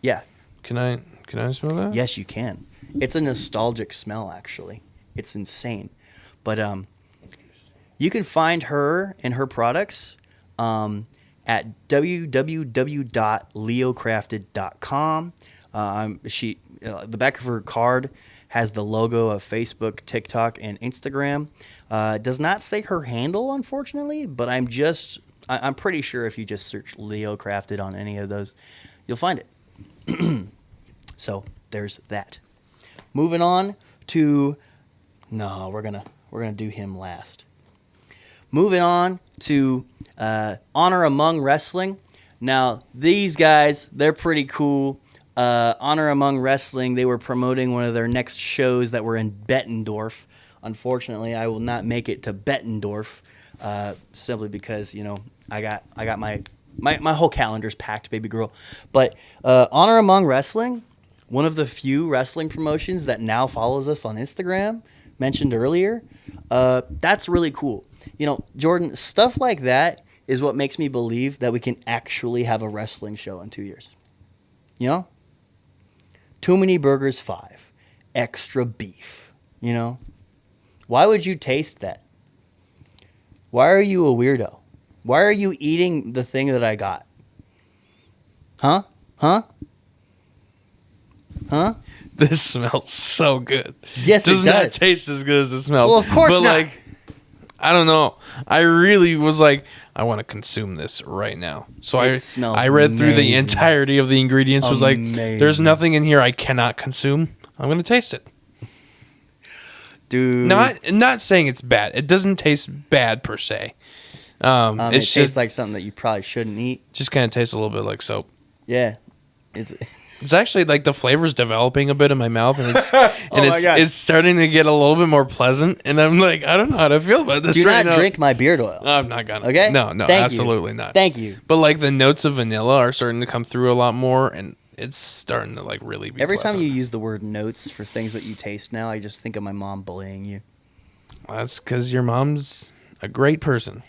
Yeah. Can I smell that? Yes, you can. It's a nostalgic smell, actually. It's insane. But you can find her and her products at www.leocrafted.com. The back of her card has the logo of Facebook, TikTok, and Instagram. It does not say her handle, unfortunately, but I'm pretty sure if you just search Leo Crafted on any of those, you'll find it. So there's that. Moving on to... No, we're gonna do him last. Moving on to Honor Among Wrestling. Now, these guys, they're pretty cool. Honor Among Wrestling, they were promoting one of their next shows that were in Bettendorf. Unfortunately, I will not make it to Bettendorf simply because, I got my whole calendar's packed, baby girl. But Honor Among Wrestling one of the few wrestling promotions that now follows us on Instagram, mentioned earlier. That's really cool. You know, Jordan, stuff like that is what makes me believe that we can actually have a wrestling show in 2 years. You know? Too Many Burgers 5. Extra beef. You know? Why would you taste that? Why are you a weirdo? Why are you eating the thing that I got? Huh? Huh? Huh? This smells so good. Yes, it does not does. taste as good as it smells. Well, of course but not. Like, I don't know. I really was like, I want to consume this right now. So It smells I read through the amazing. entirety of the ingredients. Was like, Amazing. there's nothing in here I cannot consume. I'm gonna taste it. Dude. Not saying it's bad. It doesn't taste bad per se. It It's tastes just like something that you probably shouldn't eat. just kind of tastes a little bit like soap. Yeah. It's It's actually like the flavor's developing a bit in my mouth, and it's my God. it's starting to get a little bit more pleasant. And I'm like, I don't know how to feel about this. Do right not now. drink my beard oil. I'm not gonna. Okay? No, Thank you. absolutely not. Thank you. But like the notes of vanilla are starting to come through a lot more, and it's starting to like really be. Every time pleasant. you use the word notes for things that you taste now, I just think of my mom bullying you. That's because your mom's a great person.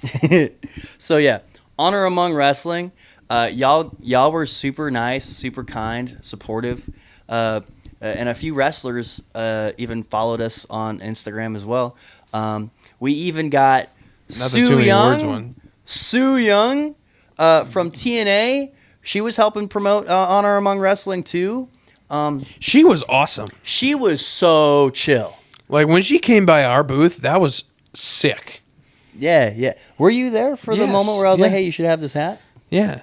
So yeah, Honor Among Wrestling. Y'all were super nice, super kind, supportive, and a few wrestlers even followed us on Instagram as well. We even got Not the Too Many Words one. Sue Young from TNA. She was helping promote Honor Among Wrestling too. She was awesome. She was so chill. Like when she came by our booth, that was sick. Yeah, yeah. Were you there for the Yes, moment where I was like, yeah. "Hey, you should have this hat"? Yeah.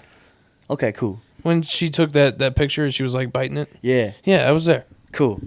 Okay, cool. When she took that picture and she was like biting it. Yeah. Yeah, I was there. Cool.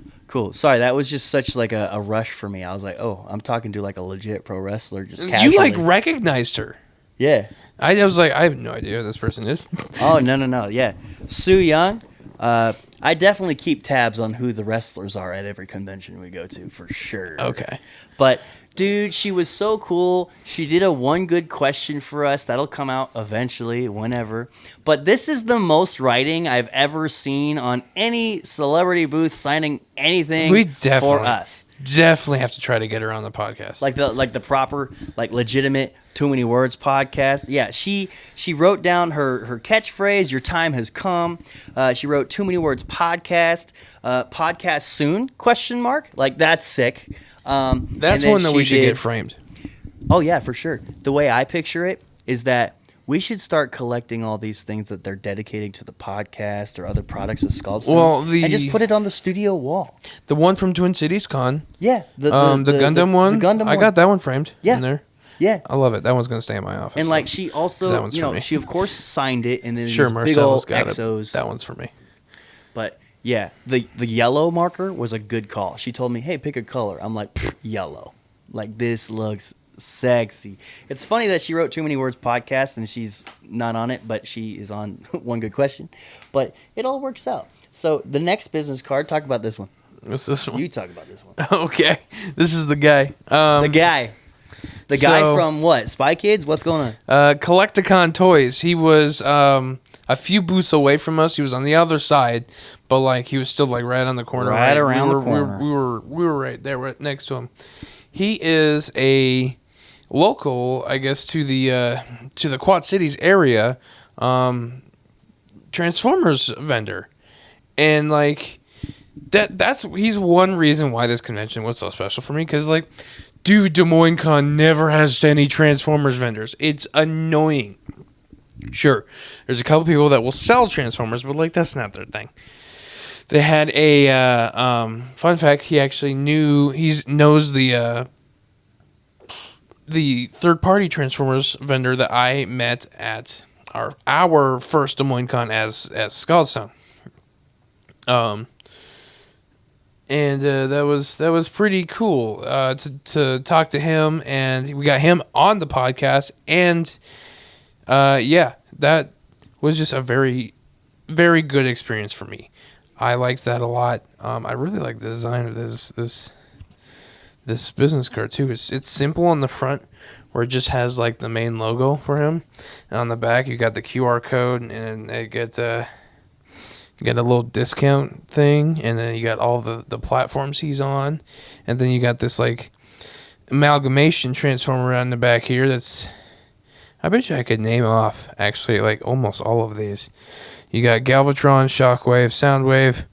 Sorry, that was just such like a rush for me. I was like, oh, I'm talking to like a legit pro wrestler, just casually. You like recognized her. Yeah. I was like, I have no idea who this person is. Oh no. Yeah. Sue Young. I definitely keep tabs on who the wrestlers are at every convention we go to for sure. Okay. But dude, she was so cool. She did a one good question for us. That'll come out eventually, whenever. But this is the most writing I've ever seen on any celebrity booth signing anything We for definitely us. Definitely have to try to get her on the podcast. Like the proper, like legitimate Too Many Words podcast. Yeah, she wrote down her catchphrase, "Your time has come." She wrote Too Many Words podcast, podcast soon, ? Like that's sick. That's and then one that we she should did- get framed. Oh yeah, for sure. The way I picture it is that we should start collecting all these things that they're dedicating to the podcast or other products of Skullstone, Well, and just put it on the studio wall. The one from Twin Cities Con. Yeah, The Gundam one. The Gundam I got that one framed Yeah. in there. Yeah, I love it. That one's gonna stay in my office. and so. like she 'Cause that also, one's you for know, me. she of course signed it, and then Sure, these big Marcelo's old got exos. it. That one's for me. But yeah, the yellow marker was a good call. She told me, "Hey, pick a color." I'm like, yellow. Like this looks sexy. It's funny that she wrote Too Many Words podcast and she's not on it, but she is on One Good Question. But it all works out. So the next business card, talk about this one. What's this one? You talk about this one. Okay, this is the guy. The guy so- from what? Spy Kids? What's going on? Collecticon Toys. He was a few booths away from us. He was on the other side, but like he was still like right on the corner. Right around we the were, corner. We were right there, right next to him. He is a local, I guess, to the Quad Cities area, Transformers vendor, and like he's one reason why this convention was so special for me, because like, dude, Des Moines Con never has any Transformers vendors. It's annoying. Sure, there's a couple people that will sell Transformers, but like that's not their thing. They had a fun fact. He actually knows the third party Transformers vendor that I met at our first Des Moines Con as Skullstone. And that was pretty cool to talk to him, and we got him on the podcast, and yeah, that was just a very, very good experience for me. I liked that a lot. I really like the design of this business card too. It's simple on the front, where it just has like the main logo for him, and on the back you got the QR code, and it gets You got a little discount thing, and then you got all the platforms he's on, and then you got this like amalgamation transformer around the back here. I bet you I could name off actually like almost all of these. You got Galvatron, Shockwave, Soundwave.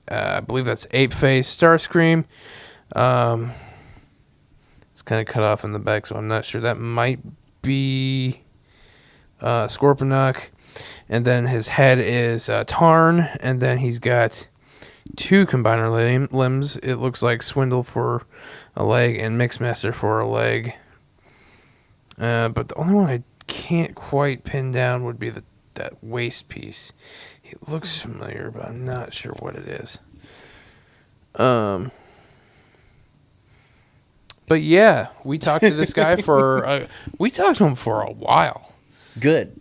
I believe that's Ape Face, Starscream. It's kind of cut off in the back, so I'm not sure. That might be Scorponok. And then his head is Tarn, and then he's got 2 combiner limbs. It looks like Swindle for a leg and Mixmaster for a leg. But the only one I can't quite pin down would be that waist piece. It looks familiar, but I'm not sure what it is. But yeah, we talked to this guy we talked to him for a while. Good.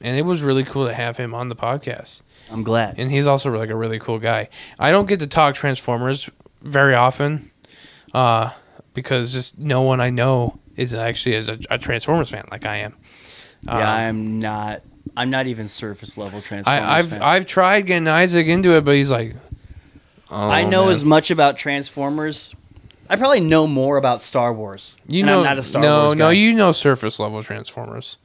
And it was really cool to have him on the podcast. I'm glad. And he's also like a really cool guy. I don't get to talk Transformers very often, because just no one I know is actually a Transformers fan like I am. Yeah, I'm not even surface level Transformers fan. I've tried getting Isaac into it, but he's like, I know as much about Transformers. I probably know more about Star Wars. I'm not a Star Wars guy. No, you know surface level Transformers.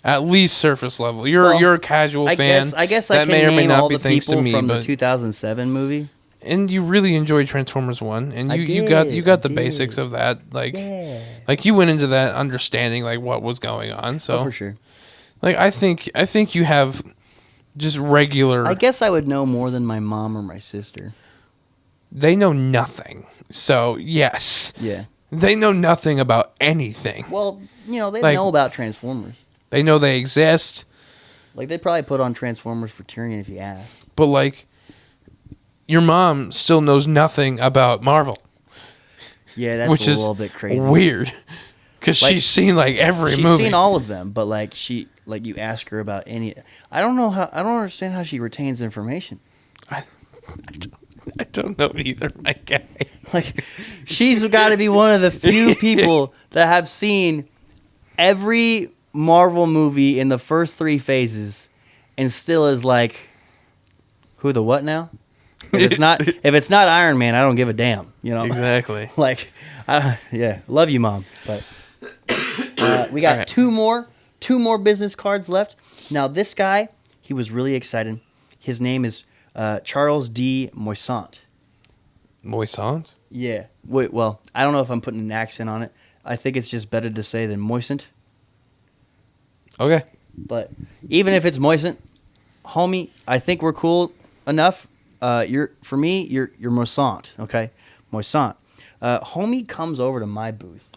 At least surface level. You're a casual fan. I guess I can may or may name not all be the thanks to people me, from the but 2007 movie. and you really enjoyed Transformers 1, and you got the basics of that, like you went into that understanding like what was going on. So for sure. Like I think you have just regular. I guess I would know more than my mom or my sister. They know nothing. So yes. Yeah. They know nothing about anything. Well, they Like- know about Transformers. They know they exist, Like they probably put on Transformers for Tyrion if you asked. but like your mom still knows nothing about Marvel, Yeah, that's which a is little bit crazy. weird. Because Like, she's seen like every She's movie. seen all of them, but you ask her about any. I don't understand how she retains information. I don't know either, my guy. Like, she's got to be one of the few people that have seen every Marvel movie in the first 3 phases, and still is like, who the what now? If it's not Iron Man, I don't give a damn. Exactly. Like, yeah, love you, Mom. But we got Right. two more business cards left. Now, this guy, he was really excited. His name is Charles D. Moissant. Moissant? Yeah. Wait, well, I don't know if I'm putting an accent on it. I think it's just better to say than moisant. Okay. But even if it's moisant, homie, I think we're cool enough. You're Moissant, okay? Moissant. Homie comes over to my booth.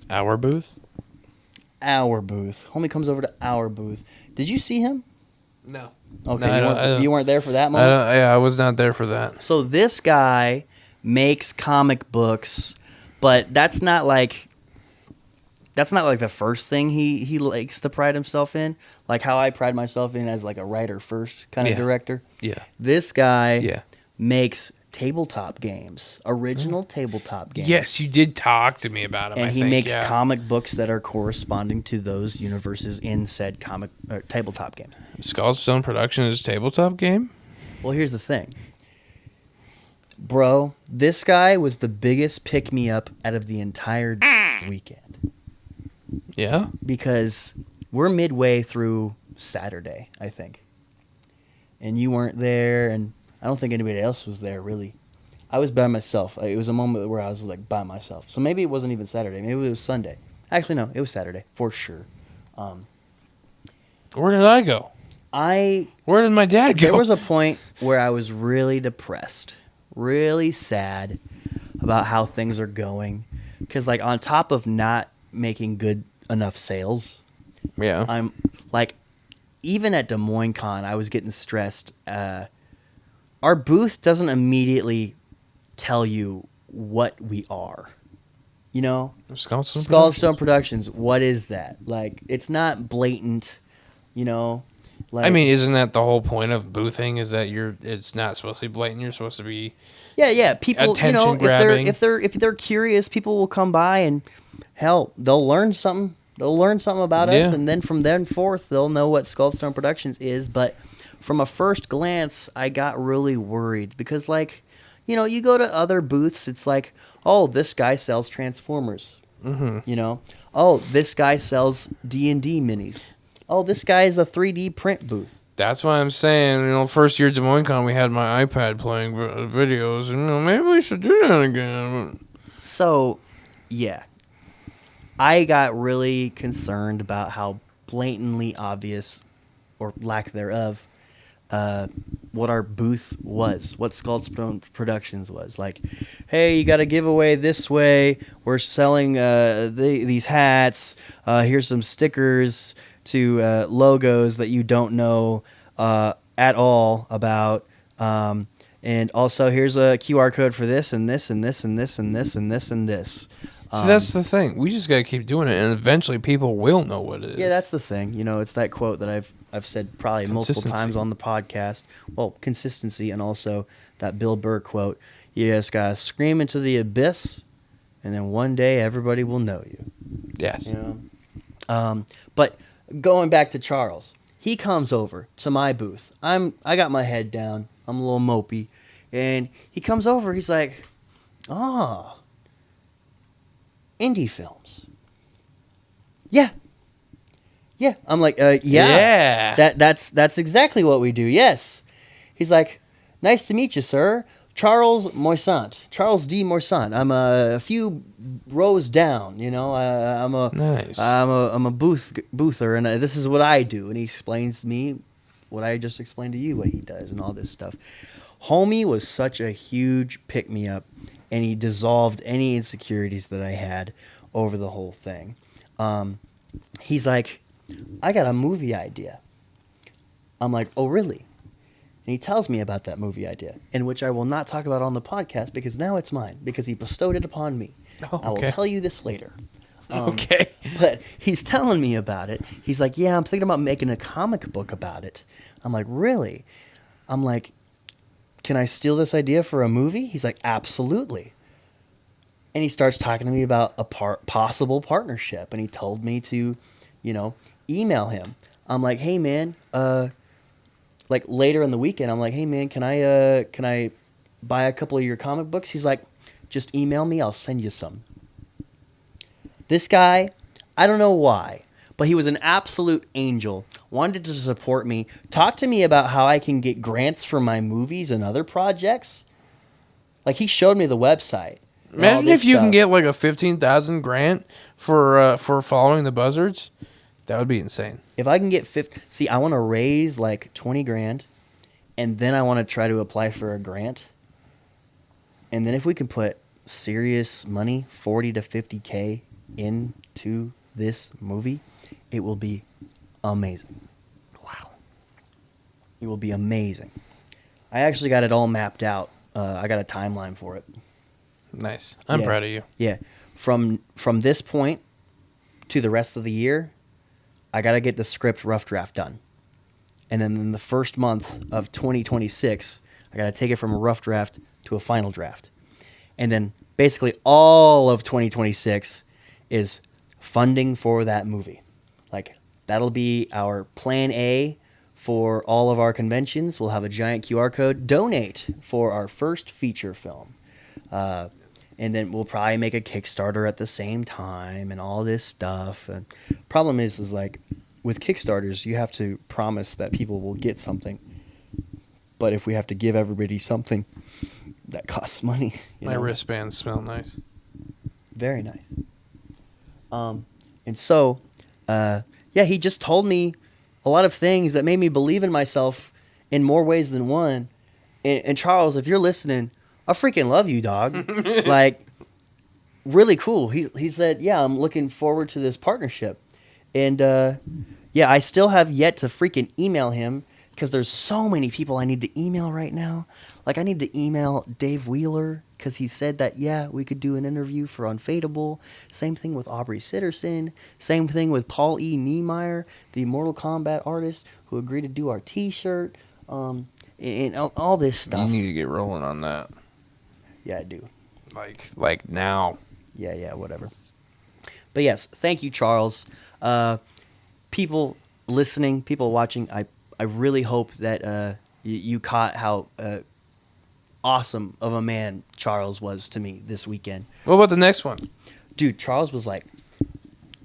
Our booth? Our booth. Homie comes over to our booth. Did you see him? No. Okay, No, you weren't there for that moment? I was not there for that. So this guy makes comic books, but that's not like the first thing he likes to pride himself in. Like how I pride myself in as like a writer first kind of director. Yeah. This guy Yeah. makes tabletop games, original tabletop games. Yes, you did talk to me about him. And I he think, makes yeah. comic books that are corresponding to those universes in said comic tabletop games. Skull Stone Productions tabletop game? Well, here's the thing. Bro, this guy was the biggest pick-me-up out of the entire weekend. Yeah. Because we're midway through Saturday, I think. And you weren't there, and I don't think anybody else was there, really. I was by myself. It was a moment where I was, like, by myself. So maybe it wasn't even Saturday. Maybe it was Sunday. Actually, no, it was Saturday, for sure. Where did I go? Where did my dad go? There was a point where I was really depressed, really sad about how things are going. Because, like, on top of not making good enough sales, Yeah. I'm, like, even at Des Moines Con, I was getting stressed. Our booth doesn't immediately tell you what we are. You know? Skullstone Productions. What is that? Like, it's not blatant, you know? Like, I mean, isn't that the whole point of boothing? Is that it's not supposed to be blatant. You're supposed to be yeah. People, attention grabbing. if they're curious, people will come by and hell, they'll learn something. They'll learn something about us, Yeah. and then from then forth, they'll know what Skullstone Productions is. But from a first glance, I got really worried because, like, you know, you go to other booths, it's like, oh, this guy sells Transformers. Mm-hmm. You know, oh, this guy sells D&D minis. Oh, this guy is a 3D print booth. That's why I'm saying, you know, first year Des Moines Con, we had my iPad playing videos, and you know, maybe we should do that again. So, yeah. I got really concerned about how blatantly obvious, or lack thereof, what our booth was, what Skullstone Productions was. Like, hey, you got a giveaway this way. We're selling these hats. Here's some stickers to logos that you don't know at all about. And also, here's a QR code for this and this and this and this and this and this and this. See, that's the thing. We just gotta keep doing it, and eventually people will know what it is. Yeah, that's the thing. You know, it's that quote that I've said probably multiple times on the podcast. Well, consistency, and also that Bill Burr quote. You just gotta scream into the abyss, and then one day everybody will know you. Yes. You know? But going back to Charles, he comes over to my booth. I got my head down. I'm a little mopey, and he comes over. He's like, "Ah, indie films." Yeah. I'm like, yeah. Yeah. That's exactly what we do. Yes. He's like, nice to meet you, sir. Charles D. Moissant. I'm a few rows down. You know, I'm a Nice. I'm a boother, and this is what I do. And he explains to me what I just explained to you, what he does, and all this stuff. Homie was such a huge pick me up, and he dissolved any insecurities that I had over the whole thing. He's like, I got a movie idea. I'm like, oh, really? And he tells me about that movie idea, in which I will not talk about on the podcast because now it's mine, because he bestowed it upon me. Oh, I will okay. tell you this later. Okay. But he's telling me about it. He's like, yeah, I'm thinking about making a comic book about it. I'm like, really? I'm like, can I steal this idea for a movie? He's like, absolutely. And he starts talking to me about a possible partnership. And he told me to, you know, email him. I'm like, hey, man, like later in the weekend, I'm like, hey, man, can I buy a couple of your comic books? He's like, just email me. I'll send you some. This guy, I don't know why, but he was an absolute angel, wanted to support me, talk to me about how I can get grants for my movies and other projects. Like, he showed me the website. Imagine if you can get like a 15,000 grant for following the buzzards. That would be insane. If I can get 50, see, I want to raise like 20 grand, and then I want to try to apply for a grant. And then if we can put serious money, 40 to 50K into this movie, it will be amazing. Wow. It will be amazing. I actually got it all mapped out. I got a timeline for it. Nice. I'm Yeah. proud of you. Yeah. From this point to the rest of the year, I got to get the script rough draft done. And then in the first month of 2026, I got to take it from a rough draft to a final draft. And then basically all of 2026 is funding for that movie. Like, that'll be our plan A for all of our conventions. We'll have a giant QR code, donate for our first feature film. And then we'll probably make a Kickstarter at the same time and all this stuff. And problem is like with Kickstarters, you have to promise that people will get something. But if we have to give everybody something, that costs money. My wristbands smell nice. Very nice. And so, yeah, he just told me a lot of things that made me believe in myself in more ways than one. And Charles, if you're listening, I freaking love you, dog. Like, really cool. He said, yeah, I'm looking forward to this partnership. And, yeah, I still have yet to freaking email him because there's so many people I need to email right now. Like, I need to email Dave Wheeler because he said that, yeah, we could do an interview for Unfadable. Same thing with Aubrey Sitterson. Same thing with Paul E. Niemeyer, the Mortal Kombat artist who agreed to do our T-shirt. And all this stuff. You need to get rolling on that. Yeah, I do. Like now. Yeah, whatever. But yes, thank you, Charles. People listening, people watching, I really hope that you caught how awesome of a man Charles was to me this weekend. What about the next one? Dude, Charles was like,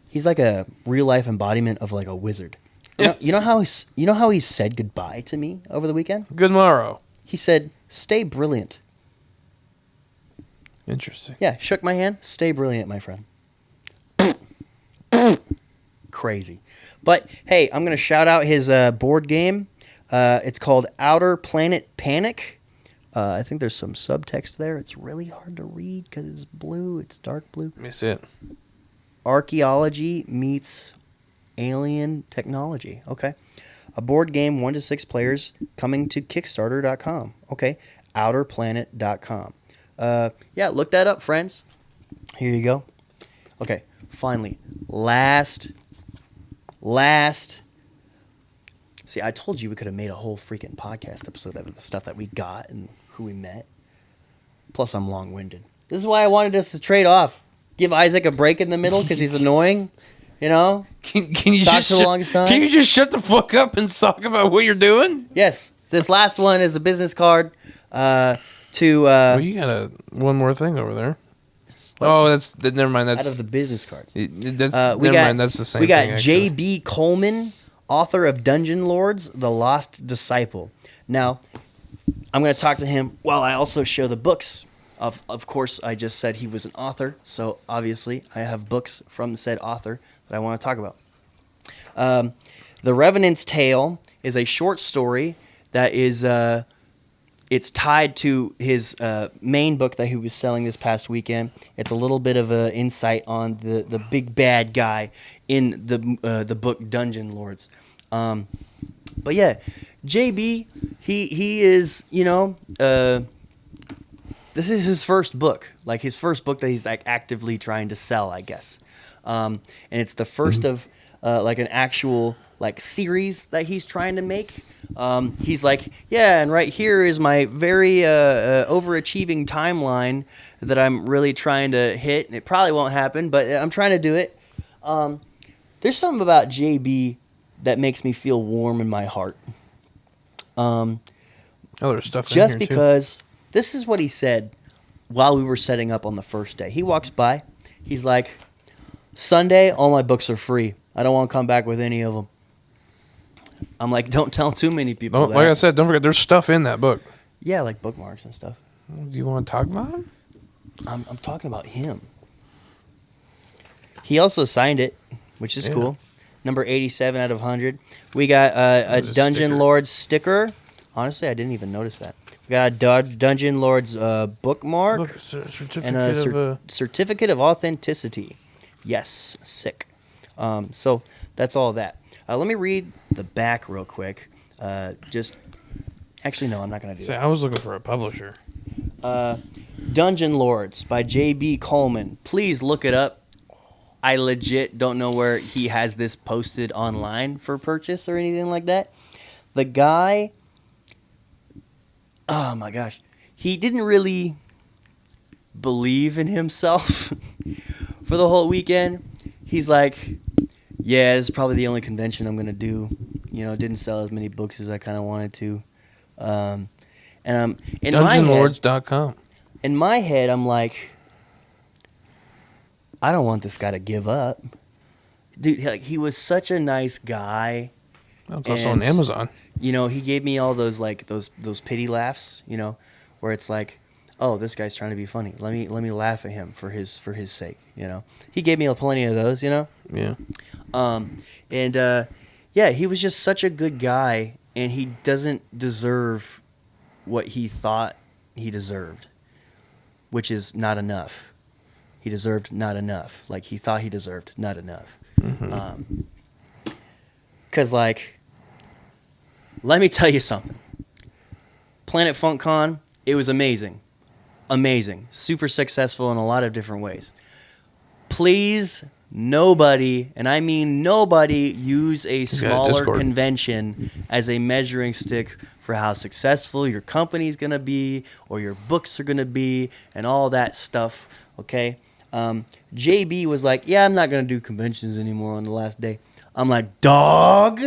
he's like a real life embodiment of like a wizard. Yeah. You know how he said goodbye to me over the weekend? Good morrow. He said, "Stay brilliant." Interesting. Yeah, shook my hand. Stay brilliant, my friend. Crazy. But hey, I'm going to shout out his board game. It's called Outer Planet Panic. I think there's some subtext there. It's really hard to read because it's blue. It's dark blue. Let me see it. Archaeology meets alien technology. Okay. A board game, 1 to 6 players, coming to Kickstarter.com. Okay. Outerplanet.com. Yeah, look that up, friends. Here you go. Okay. Finally, last. See, I told you we could have made a whole freaking podcast episode out of the stuff that we got and who we met. Plus, I'm long-winded. This is why I wanted us to trade off. Give Isaac a break in the middle because he's annoying. You know? Can you Talk just for the longest time? Can you just shut the fuck up and talk about what you're doing? Yes. This last one is a business card Well, you got one more thing over there. What? Oh, never mind. out That's of the business cards. never We got mind. That's the same. We got thing, actually. J.B. Coleman, author of Dungeon Lords: The Lost Disciple. Now, I'm going to talk to him while I also show the books. Of course, I just said he was an author, so obviously I have books from said author that I want to talk about. The Revenant's Tale is a short story that is it's tied to his main book that he was selling this past weekend. It's a little bit of an insight on the big bad guy in the book Dungeon Lords. But yeah, JB, he is, this is his first book, like his first book that he's like actively trying to sell, I guess. And it's the first of like an actual like series that he's trying to make. He's like, yeah, and right here is my very overachieving timeline that I'm really trying to hit. And it probably won't happen, but I'm trying to do it. There's something about JB that makes me feel warm in my heart. Oh, there's stuff in Just here, too. because this is what he said while we were setting up on the first day. He walks by. He's like, Sunday, all my books are free. I don't want to come back with any of them. I'm like, don't tell too many people that. Like I said, don't forget, there's stuff in that book. Yeah, like bookmarks and stuff. Do you want to talk about it? I'm talking about him. He also signed it, which is cool. Number 87 out of 100. We got a There's a Dungeon sticker. Lords sticker. Honestly, I didn't even notice that. We got a Dungeon Lords bookmark. Look, it's a certificate And a of certificate of authenticity. Yes, sick. So that's all that. Let me read the back real quick. Actually, no, I'm not going to do See, that. I was looking for a publisher. Dungeon Lords by J.B. Coleman. Please look it up. I legit don't know where he has this posted online for purchase or anything like that. The guy, oh my gosh, he didn't really believe in himself for the whole weekend. He's like, yeah, this is probably the only convention I'm going to do. Didn't sell as many books as I kind of wanted to. And I'm in DungeonLords.com. in my head, I'm like, I don't want this guy to give up. Dude, he was such a nice guy. It's also on Amazon. He gave me all those like those pity laughs, where it's like, oh, this guy's trying to be funny. Let me laugh at him for his sake, He gave me plenty of those, Yeah. Yeah, he was just such a good guy, and he doesn't deserve what he thought he deserved, which is not enough. He deserved not enough. Like, he thought he deserved not enough. Mm-hmm. 'Cause, like, let me tell you something. Planet Funk Con, it was amazing. Amazing. Super successful in a lot of different ways. Please, nobody, and I mean nobody, use a got a smaller Discord. convention as a measuring stick for how successful your company's going to be or your books are going to be and all that stuff, okay? JB was like, yeah, I'm not going to do conventions anymore on the last day. I'm like, dog,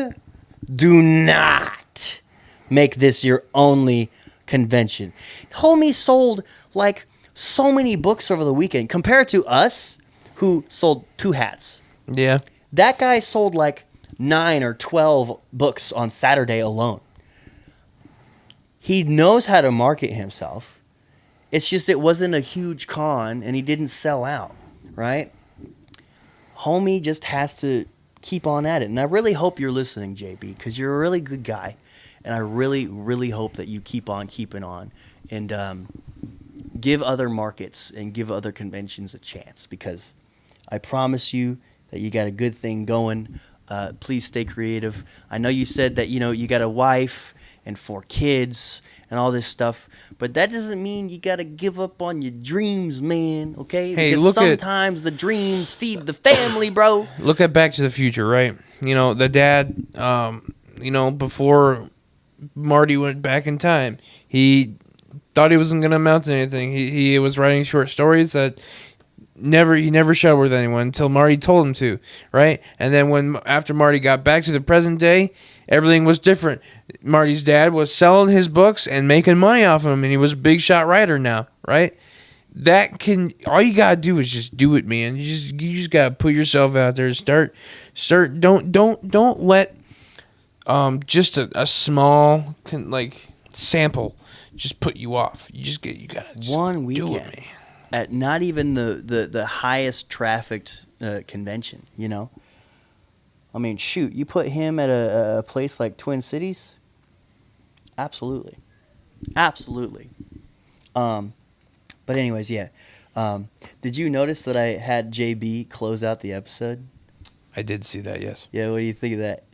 do not make this your only convention. Homie sold like so many books over the weekend compared to us who sold 2 hats. Yeah. That guy sold like 9 or 12 books on Saturday alone. He knows how to market himself. It's just it wasn't a huge con and he didn't sell out, right? Homie just has to keep on at it. And I really hope you're listening, JB, because you're a really good guy. And I really, really hope that you keep on keeping on and give other markets and give other conventions a chance, because I promise you that you got a good thing going. Please stay creative. I know you said that, you got a wife and 4 kids and all this stuff, but that doesn't mean you got to give up on your dreams, man, okay? Hey, because sometimes the dreams feed the family, bro. Look at Back to the Future, right? The dad, before Marty went back in time, he thought he wasn't going to amount to anything. He was writing short stories that he never shared with anyone until Marty told him to, right? And then after Marty got back to the present day, everything was different. Marty's dad was selling his books and making money off of them, and he was a big shot writer now, right? All you gotta do is just do it, man. You just gotta put yourself out there. Start. Don't let just a small sample just put you off. You gotta just one weekend do it, man. At not even the highest trafficked convention, I mean, shoot, you put him at a place like Twin Cities? Absolutely. But anyways, yeah. Did you notice that I had JB close out the episode? I did see that, yes. Yeah, what do you think of that?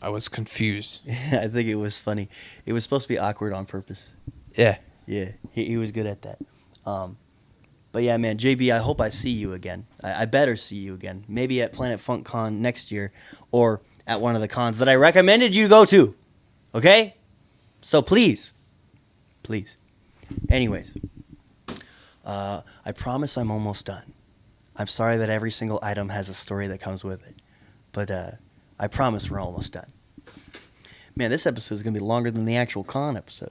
I was confused. I think it was funny. It was supposed to be awkward on purpose. Yeah. Yeah, he was good at that. But yeah, man, JB, I hope I see you again. I better see you again. Maybe at Planet Funk Con next year, or at one of the cons that I recommended you go to. Okay? So please. Anyways, I promise I'm almost done. I'm sorry that every single item has a story that comes with it. But I promise we're almost done. Man, this episode is going to be longer than the actual con episode.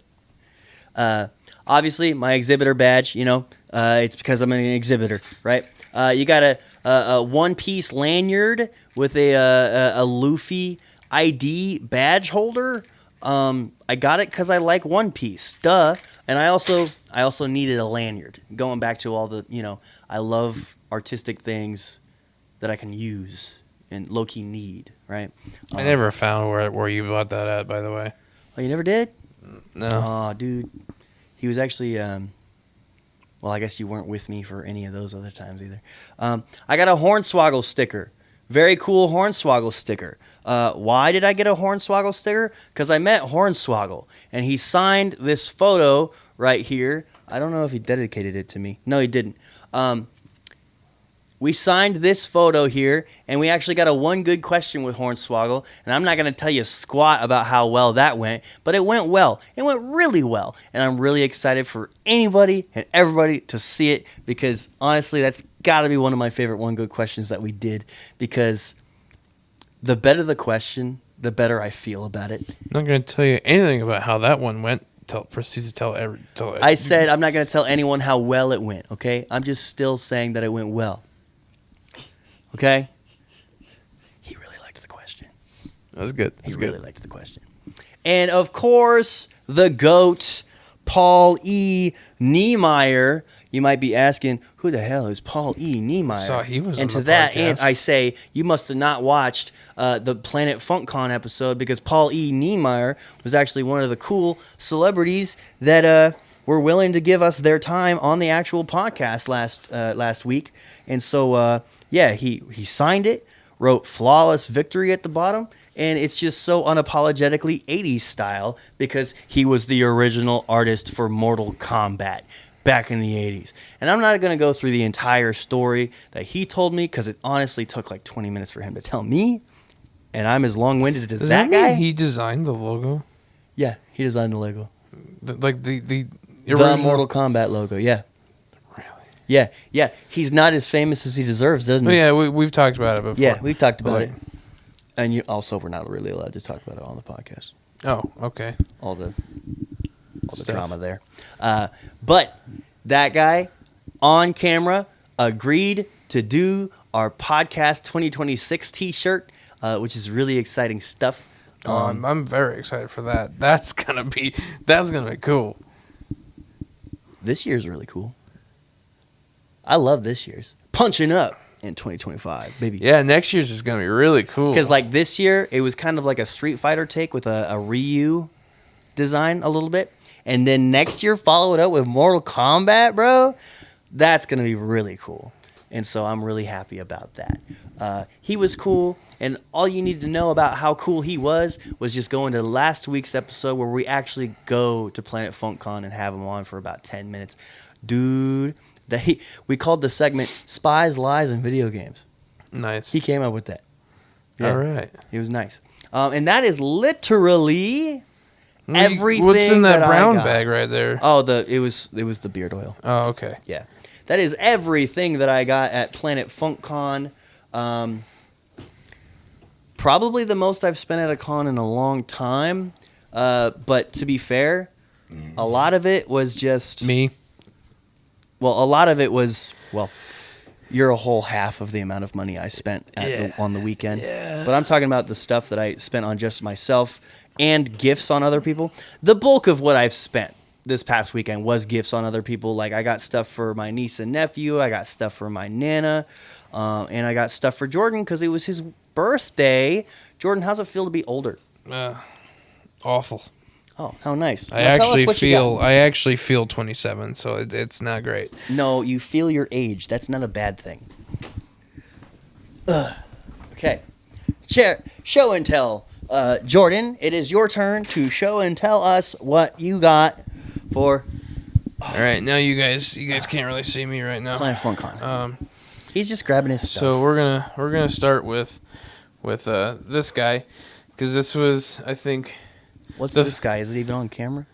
Obviously, my exhibitor badge, it's because I'm an exhibitor, right? You got a one-piece lanyard with a Luffy ID badge holder. I got it because I like One Piece, duh. And I also needed a lanyard. Going back to all the, I love artistic things that I can use and low-key need, right? I never found where you bought that at, by the way. Oh, you never did? No. Oh, dude. He was actually, well, I guess you weren't with me for any of those other times either. I got a Hornswoggle sticker. Very cool Hornswoggle sticker. Why did I get a Hornswoggle sticker? Because I met Hornswoggle, and he signed this photo right here. I don't know if he dedicated it to me. No, he didn't. We signed this photo here, and we actually got a one good question with Hornswoggle, and I'm not going to tell you squat about how well that went, but it went well. It went really well, and I'm really excited for anybody and everybody to see it, because honestly, that's got to be one of my favorite one good questions that we did, because the better the question, the better I feel about it. I'm not going to tell you anything about how that one went. Proceeds to tell I said I'm not going to tell anyone how well it went, okay? I'm just still saying that it went well. Okay? He really liked the question. That was good. He really liked the question. And of course, the GOAT, Paul E. Niemeyer. You might be asking, who the hell is Paul E. Niemeyer? I saw he was and on to the that podcast. end, I say, you must have not watched the Planet FunkCon episode, because Paul E. Niemeyer was actually one of the cool celebrities that were willing to give us their time on the actual podcast last week. And so, yeah, he signed it, wrote Flawless Victory at the bottom, and it's just so unapologetically 80s style, because he was the original artist for Mortal Kombat back in the 80s. And I'm not going to go through the entire story that he told me, because it honestly took like 20 minutes for him to tell me, and I'm as long-winded as Does that that guy. mean he designed the logo? Yeah, he designed the logo. The The original? Mortal Kombat logo, yeah. Really? Yeah, yeah. He's not as famous as he deserves, doesn't But he? yeah, we've talked about it before. Yeah, we've talked about Like- it. And you also, we're not really allowed to talk about it on the podcast. Oh, okay. All the Stuff. drama there. But that guy on camera agreed to do our podcast 2026 T-shirt, which is really exciting stuff. I'm very excited for that. That's gonna be cool. This year's really cool. I love this year's. Punching up in 2025, baby. Yeah, next year's is gonna be really cool. Because like this year, it was kind of like a Street Fighter take with a Ryu design a little bit. And then next year, follow it up with Mortal Kombat, bro. That's going to be really cool. And so I'm really happy about that. He was cool. And all you need to know about how cool he was just going to last week's episode where we actually go to Planet FunkCon and have him on for about 10 minutes. Dude, we called the segment Spies, Lies, and Video Games. nice. He came up with that. All right. It was nice. And that is literally everything. What's in that I brown got. bag right there? Oh, it was the beard oil. Oh, okay. Yeah, that is everything that I got at Planet FunkCon. Probably the most I've spent at a con in a long time. But to be fair, a lot of it was just Me. Well, a lot of it was you're a whole half of the amount of money I spent on the weekend. Yeah. But I'm talking about the stuff that I spent on just myself and gifts on other people. The bulk of what I've spent this past weekend was gifts on other people. Like I got stuff for my niece and nephew. I got stuff for my Nana. And I got stuff for Jordan because it was his birthday. Jordan, how's it feel to be older? Awful. Oh, how nice. I Now tell us what you got. actually feel 27, so it's not great. No, you feel your age. That's not a bad thing. Okay. Show and tell. Jordan, it is your turn to show and tell us what you got for All right, now you guys can't really see me right now. Planet FunCon. He's just grabbing his stuff. So we're gonna start with this guy because this was, I think. What's this guy? Is it even on camera?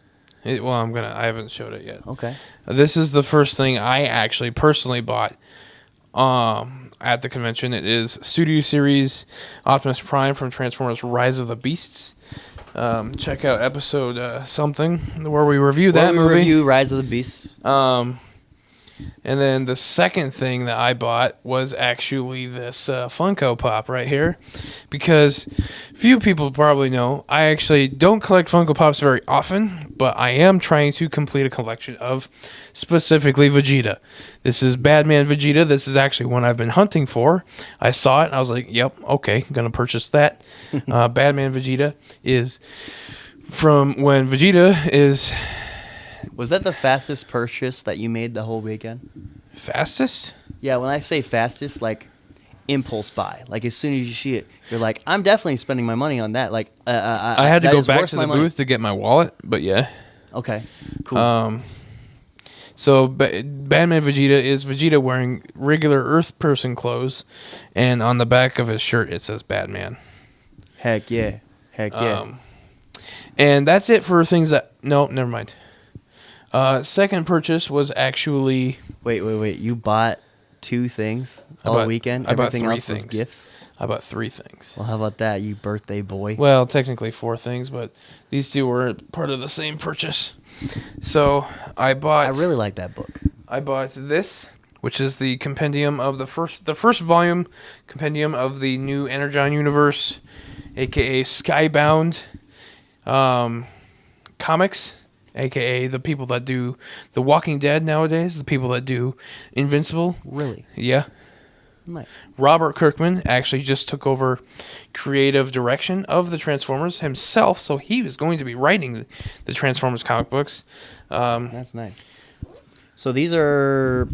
I haven't showed it yet. Okay. This is the first thing I actually personally bought at the convention. It is Studio Series Optimus Prime from Transformers Rise of the Beasts. Check out episode something where we review that movie. Review Rise of the Beasts. And then the second thing that I bought was actually this Funko Pop right here. Because few people probably know, I actually don't collect Funko Pops very often, but I am trying to complete a collection of specifically Vegeta. This is Badman Vegeta. This is actually one I've been hunting for. I saw it and I was like, yep, okay, I'm going to purchase that. Badman Vegeta is from when Vegeta is... Was that the fastest purchase that you made the whole weekend? Fastest? Yeah, when I say fastest, like impulse buy. Like as soon as you see it, you're like, I'm definitely spending my money on that. Like I had to go back to the booth to get my wallet, but yeah. Okay, cool. So Batman Vegeta is Vegeta wearing regular Earth person clothes, and on the back of his shirt it says Batman. Heck yeah. And that's it for things that... No, never mind. Second purchase was actually... Wait. You bought two things all weekend? I bought Everything three else was things. gifts? I bought 3 things. Well, how about that, you birthday boy? Well, technically 4 things, but these 2 were part of the same purchase. So I really like that book. I bought this, which is the compendium of the first volume compendium of the new Energon universe, aka Skybound comics, aka the people that do The Walking Dead nowadays, the people that do Invincible. Really? Yeah. Nice. Robert Kirkman actually just took over creative direction of the Transformers himself, so he was going to be writing the Transformers comic books. That's nice. So these are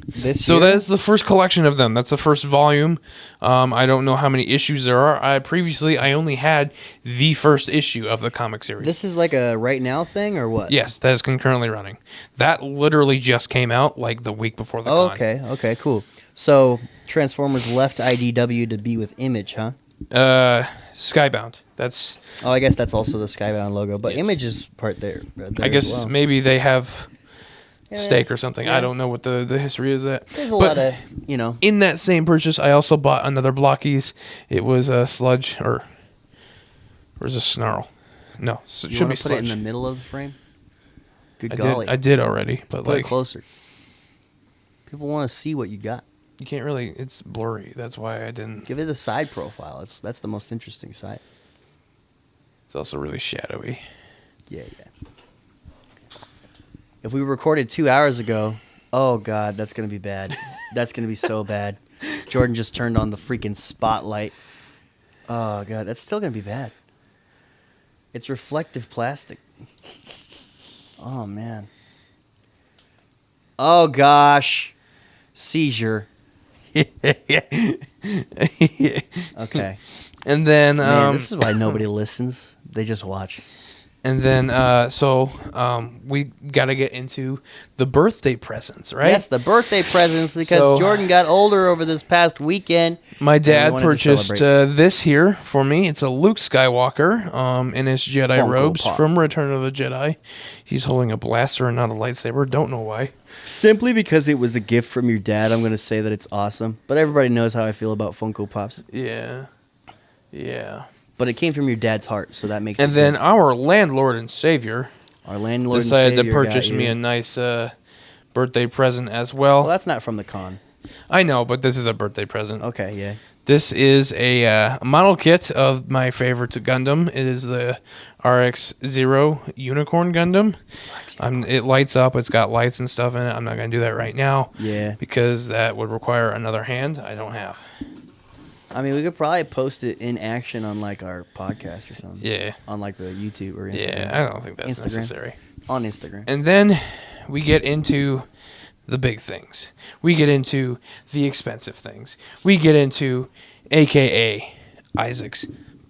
this So year? that's the first collection of them. That's the first volume. I don't know how many issues there are. I only had the first issue of the comic series. This is like a right now thing or what? Yes, that is concurrently running. That literally just came out like the week before the con. Okay, cool. So Transformers left IDW to be with Image, huh? Skybound. That's... Oh, I guess that's also the Skybound logo, but Yes. Image is part there. I guess maybe they have steak or something. Yeah. I don't know what the history is that. There's a But lot of, in that same purchase, I also bought another Blockies. It was a Sludge or was a Snarl. No, it you should want be to put it in Sludge. the middle of the frame? Good I golly. did already, but Put it like closer. People want to see what you got. you can't really. It's blurry. That's why I didn't. Give it a side profile. That's the most interesting side. It's also really shadowy. Yeah. If we recorded 2 hours ago, oh God, that's going to be bad. That's going to be so bad. Jordan just turned on the freaking spotlight. Oh God, that's still going to be bad. It's reflective plastic. Oh man. Oh gosh. Seizure. Okay. And then Man, this is why nobody listens. They just watch. And then, we got to get into the birthday presents, right? Yes, the birthday presents, because So- Jordan got older over this past weekend. My and we dad wanted to purchased celebrate. this here for me. It's a Luke Skywalker in his Jedi Funko robes Pop. from Return of the Jedi. He's holding a blaster and not a lightsaber. Don't know why. Simply because it was a gift from your dad, I'm going to say that it's awesome. But everybody knows how I feel about Funko Pops. Yeah. Yeah. But it came from your dad's heart, so that makes And it then good. our landlord and savior Our landlord decided and to savior purchase got me you. a nice birthday present as well. Well, that's not from the con. I know, but this is a birthday present. Okay, yeah. This is a model kit of my favorite Gundam. It is the RX-0 Unicorn Gundam. It lights up. It's got lights and stuff in it. I'm not going to do that right now. Yeah. Because that would require another hand I don't have. I mean, we could probably post it in action on, like, our podcast or something. Yeah. On, like, the YouTube or Instagram. Yeah, I don't think that's Instagram. necessary. On Instagram. And then we get into the big things. We get into the expensive things. We get into AKA Isaac's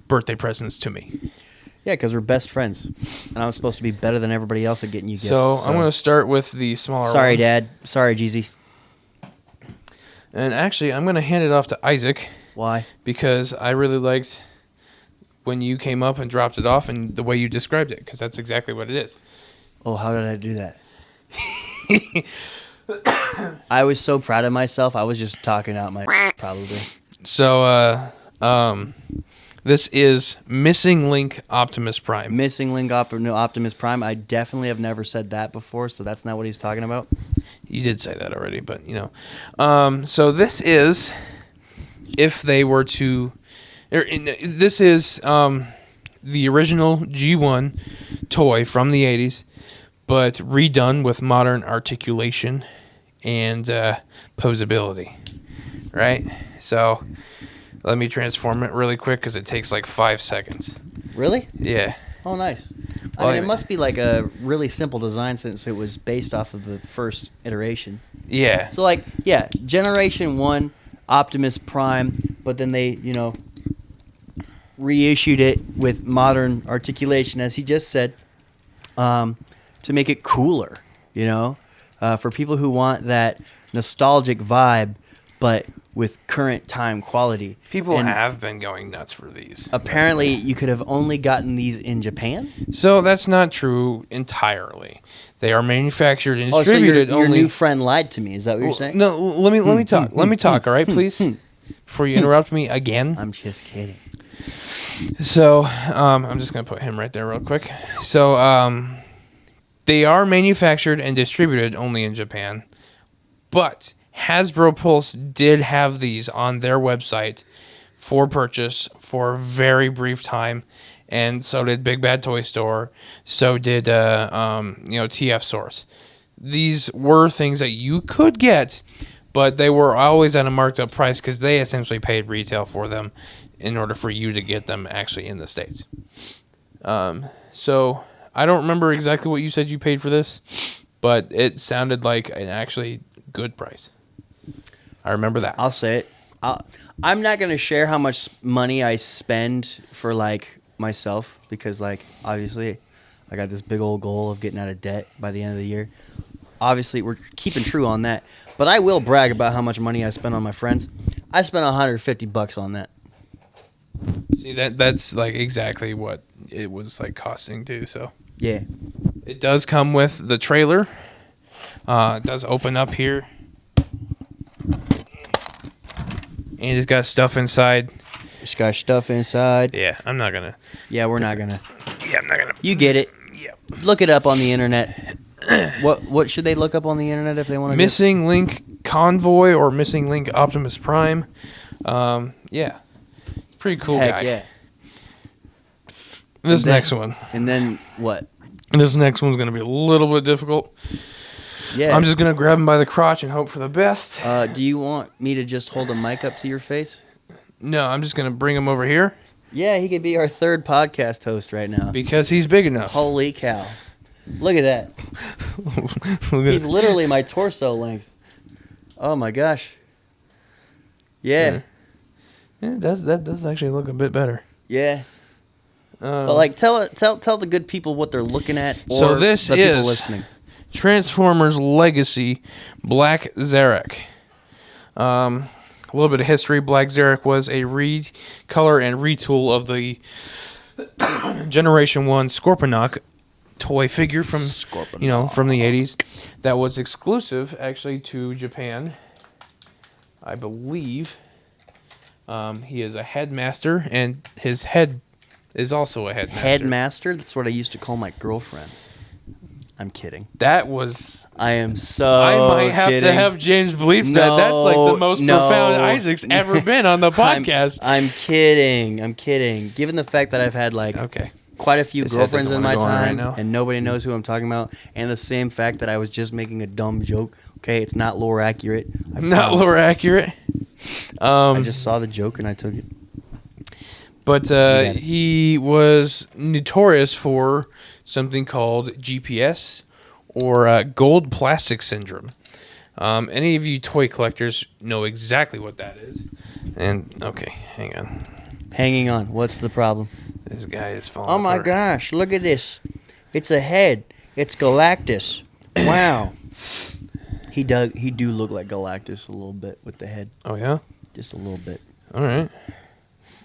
birthday presents to me. Yeah, because we're best friends. And I was supposed to be better than everybody else at getting you gifts. So I'm going to start with the smaller Sorry, one. Dad. Sorry, Jeezy. And actually, I'm going to hand it off to Isaac Why? because I really liked when you came up and dropped it off and the way you described it, because that's exactly what it is. Oh, how did I do that? I was so proud of myself. I was just talking out my probably. So, this is Missing Link Optimus Prime. Missing Link Optimus Prime. I definitely have never said that before, so that's not what he's talking about. You did say that already, but so this is if they were to. This is the original G1 toy from the 80s, but redone with modern articulation and posability. Right? So let me transform it really quick because it takes like 5 seconds. Really? Yeah. Oh, nice. Well, I mean, it must be like a really simple design since it was based off of the first iteration. Yeah. So, like, yeah, Generation 1, Optimus Prime, but then they, reissued it with modern articulation, as he just said, to make it cooler, for people who want that nostalgic vibe, but with current time quality. People And have been going nuts for these. apparently, you could have only gotten these in Japan. So that's not true entirely. They are manufactured and Oh, so distributed your only. new friend lied to me. Is that what you're saying? No, let me talk. Let me talk. All right, please, before you interrupt me again. I'm just kidding. So I'm just gonna put him right there real quick. So they are manufactured and distributed only in Japan, but Hasbro Pulse did have these on their website for purchase for a very brief time, and so did Big Bad Toy Store. So did TF Source. These were things that you could get, but they were always at a marked up price because they essentially paid retail for them in order for you to get them actually in the States. So I don't remember exactly what you said you paid for this, but it sounded like an actually good price. I remember that. I'll say it. I'm not going to share how much money I spend for, like, myself because, like, obviously I got this big old goal of getting out of debt by the end of the year. Obviously, we're keeping true on that. But I will brag about how much money I spent on my friends. I spent $150 on that. See, that's like exactly what it was like costing too. So Yeah. it does come with the trailer, It does open up here. And it's got stuff inside. It's got stuff inside. Yeah, I'm not gonna. Yeah, we're not gonna. Yeah, I'm not gonna. You get it. Yeah. Look it up on the internet. What should they look up on the internet if they want to? Missing Link Convoy or Missing Link Optimus Prime. Yeah. Pretty cool Heck guy. yeah. This And then- next one. And then what? This next one's gonna be a little bit difficult. Yeah. I'm just gonna grab him by the crotch and hope for the best. Do you want me to just hold a mic up to your face? No, I'm just gonna bring him over here Yeah, he can be our third podcast host right now. because he's big enough. Holy cow. Look at that. Look at He's literally my torso length. Oh my gosh. Yeah. Yeah, that does actually look a bit better. Yeah. But like tell the good people what they're looking at or So this the people is listening. Transformers Legacy Black Zarek. A little bit of history. Black Zarek was a recolor and retool of the Generation 1 Scorponok toy figure from from the 80s that was exclusive actually to Japan. I believe he is a headmaster and his head is also a headmaster. Headmaster? That's what I used to call my girlfriend. I'm kidding. That was I am so I might have kidding. to have James believe that. That's like the most profound Isaac's ever been on the podcast. I'm kidding. I'm kidding. Given the fact that I've had like Okay. quite a few His head girlfriends doesn't in my wanna go on right time, now. and nobody knows who I'm talking about, and the same fact that I was just making a dumb joke. Okay, it's not lore accurate. I Not promise. lore accurate. I just saw the joke and I took it. But it. he was notorious for something called GPS or gold plastic syndrome. Any of you toy collectors know exactly what that is. And okay, hang on. Hanging on. What's the problem? This guy is falling Oh my apart. gosh! Look at this. It's a head. It's Galactus. Wow. He do look like Galactus a little bit with the head, Oh yeah. just a little bit. All right.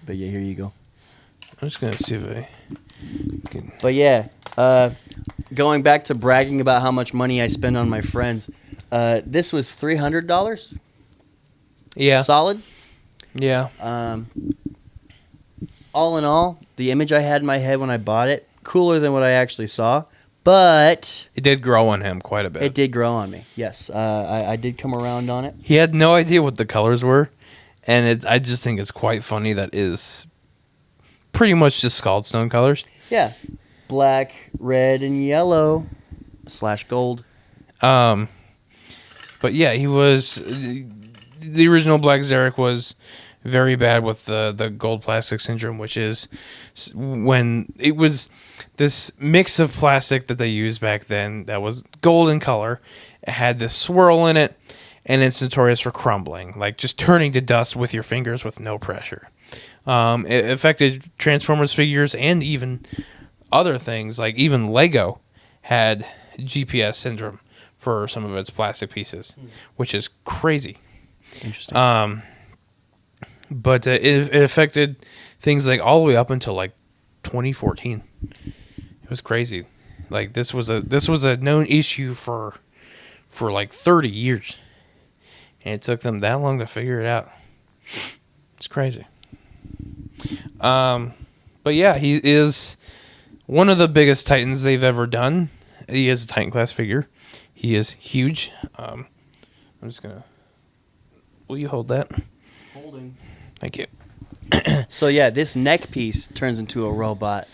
But yeah, here you go. I'm just gonna see if I can. But yeah, going back to bragging about how much money I spend on my friends, this was $300. Yeah. Solid. Yeah. All in all, the image I had in my head when I bought it, cooler than what I actually saw, but It did grow on him quite a bit. it did grow on me. Yes, I did come around on it. He had no idea what the colors were, and I just think it's quite funny that is pretty much just Scald Stone colors. Yeah, black, red, and yellow / gold. But yeah, he was the original Black Zarek was very bad with the gold plastic syndrome, which is when it was this mix of plastic that they used back then that was gold in color. It had this swirl in it, and it's notorious for crumbling, like just turning to dust with your fingers with no pressure. It affected Transformers figures and even other things, like even Lego had GPS syndrome for some of its plastic pieces, which is crazy. Interesting. But it affected things like all the way up until like 2014. It was crazy. Like this was a known issue for like 30 years, and it took them that long to figure it out. It's crazy. But yeah, he is one of the biggest Titans they've ever done. He is a Titan class figure. He is huge. I'm just gonna. Will you hold that? Holding. Thank you. So yeah, this neck piece turns into a robot,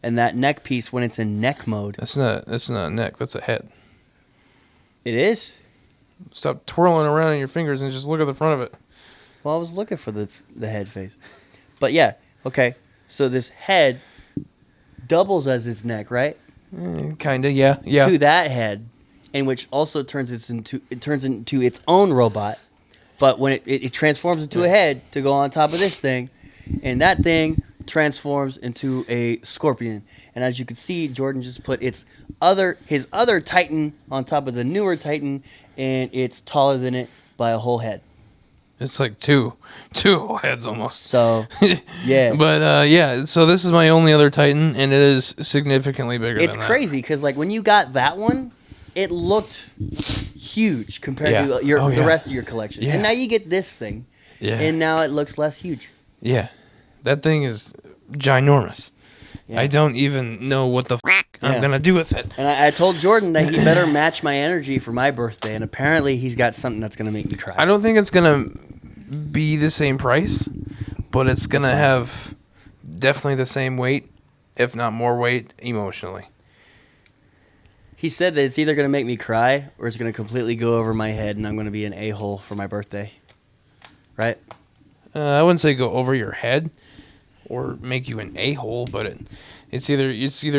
and that neck piece, when it's in neck mode, That's not a neck. That's a head. it is. Stop twirling around in your fingers and just look at the front of it. Well, I was looking for the head face, but yeah, okay. So this head doubles as its neck, right? Kinda, yeah, yeah. To that head, and which also turns into its own robot. But when it transforms into a head to go on top of this thing, and that thing transforms into a scorpion. And as you can see, Jordan just put his other Titan on top of the newer Titan, and it's taller than it by a whole head. It's like two whole heads almost. So yeah, But yeah, so this is my only other Titan, and it is significantly bigger it's than that. crazy because like when you got that one, it looked huge compared Yeah. to Oh, the yeah. rest of your collection. Yeah. And now you get this thing, Yeah. and now it looks less huge. Yeah. That thing is ginormous. Yeah. I don't even know what the Yeah. I'm going to do with it. And I told Jordan that he better match my energy for my birthday, and apparently he's got something that's going to make me cry. I don't think it's going to be the same price, but it's going to fine. have definitely the same weight, if not more weight, emotionally. He said that it's either going to make me cry or it's going to completely go over my head, and I'm going to be an a-hole for my birthday. Right? I wouldn't say go over your head or make you an a-hole, but it's either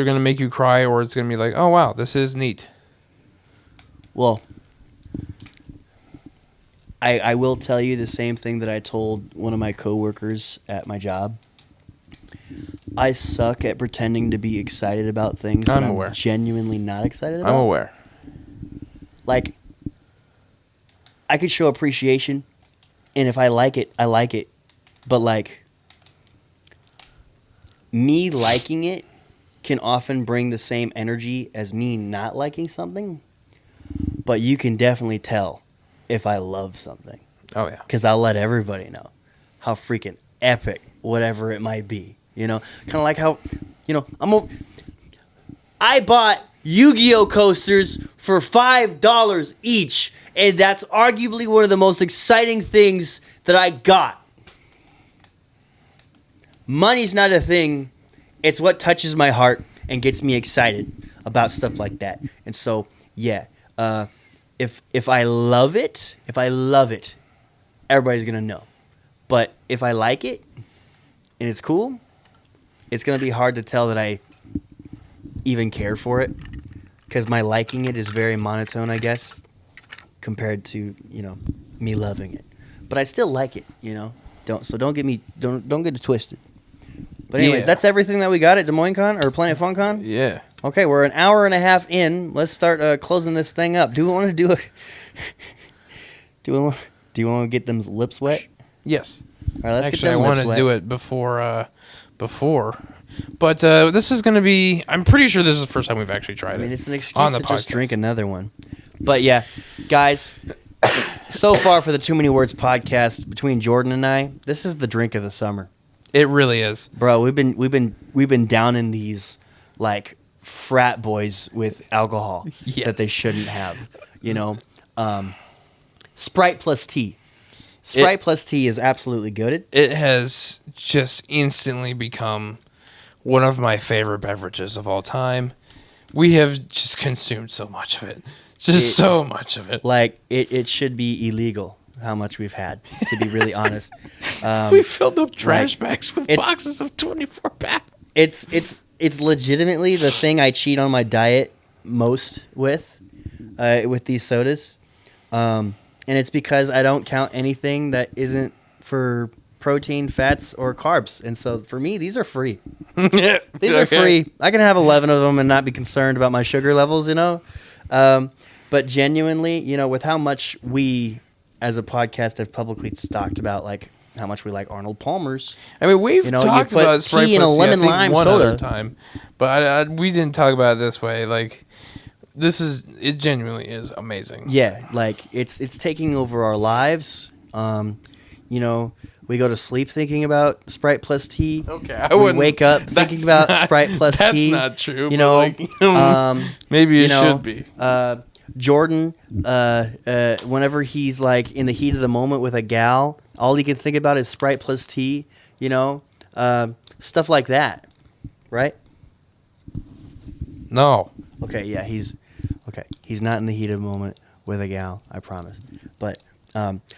going to make you cry or it's going to be like, oh, wow, this is neat. Well, I will tell you the same thing that I told one of my coworkers at my job. I suck at pretending to be excited about things that I'm aware. I'm genuinely not excited about. I'm aware. Like, I could show appreciation, and if I like it, I like it. But, like, me liking it can often bring the same energy as me not liking something. But you can definitely tell if I love something. Oh, yeah. Because I'll let everybody know how freaking epic whatever it might be. You know? Kind of like how, you know, I bought Yu-Gi-Oh coasters for $5 each. And that's arguably one of the most exciting things that I got. Money's not a thing. It's what touches my heart and gets me excited about stuff like that. And so, yeah, if I love it, everybody's gonna know. But if I like it and it's cool, it's gonna be hard to tell that I even care for it, because my liking it is very monotone, I guess, compared to, you know, me loving it. But I still like it, you know. Don't get it twisted. But anyways, Yeah. that's everything that we got at Des Moines Con or Planet Fun Con. Yeah. Okay, we're an hour and a half in. Let's start closing this thing up. Do we want to do a? Do you want to get them lips wet? Yes. All right, let's Actually, get I them want lips to wet. do it before. But this is going to be, I'm pretty sure this is the first time we've actually tried I mean, it. it's an on excuse the to just podcast. drink another one. But yeah, guys, so far for the Too Many Words podcast, between Jordan and I, this is the drink of the summer. It really is. Bro, we've been down in these like frat boys with alcohol Yes. that they shouldn't have. You know, Sprite plus tea. Sprite plus tea is absolutely good. It has just instantly become one of my favorite beverages of all time. We have just consumed so much of it. So much of it. Like it should be illegal how much we've had, to be really honest. We filled up trash like, bags with it's- boxes of 24 packs. It's legitimately the thing I cheat on my diet most with these sodas. And it's because I don't count anything that isn't for protein, fats, or carbs. And so for me, these are free. These are free. I can have 11 of them and not be concerned about my sugar levels, you know? But genuinely, you know, with how much we as a podcast have publicly talked about, like, how much we like Arnold Palmer's. I mean, we've You know, you talked put about Sprite tea in a plus tea, lemon I think, lime one soda. other time, but we didn't talk about it this way. Like, it genuinely is amazing. Yeah, like it's taking over our lives. You know, we go to sleep thinking about Sprite plus tea. Okay, We wake up thinking about Sprite plus tea. That's not true. You but, know, like, maybe it you know, should be. Jordan, whenever he's like in the heat of the moment with a gal, all he can think about is Sprite plus tea. You know, stuff like that, right? No. Okay, yeah, he's not in the heat of the moment with a gal, I promise. But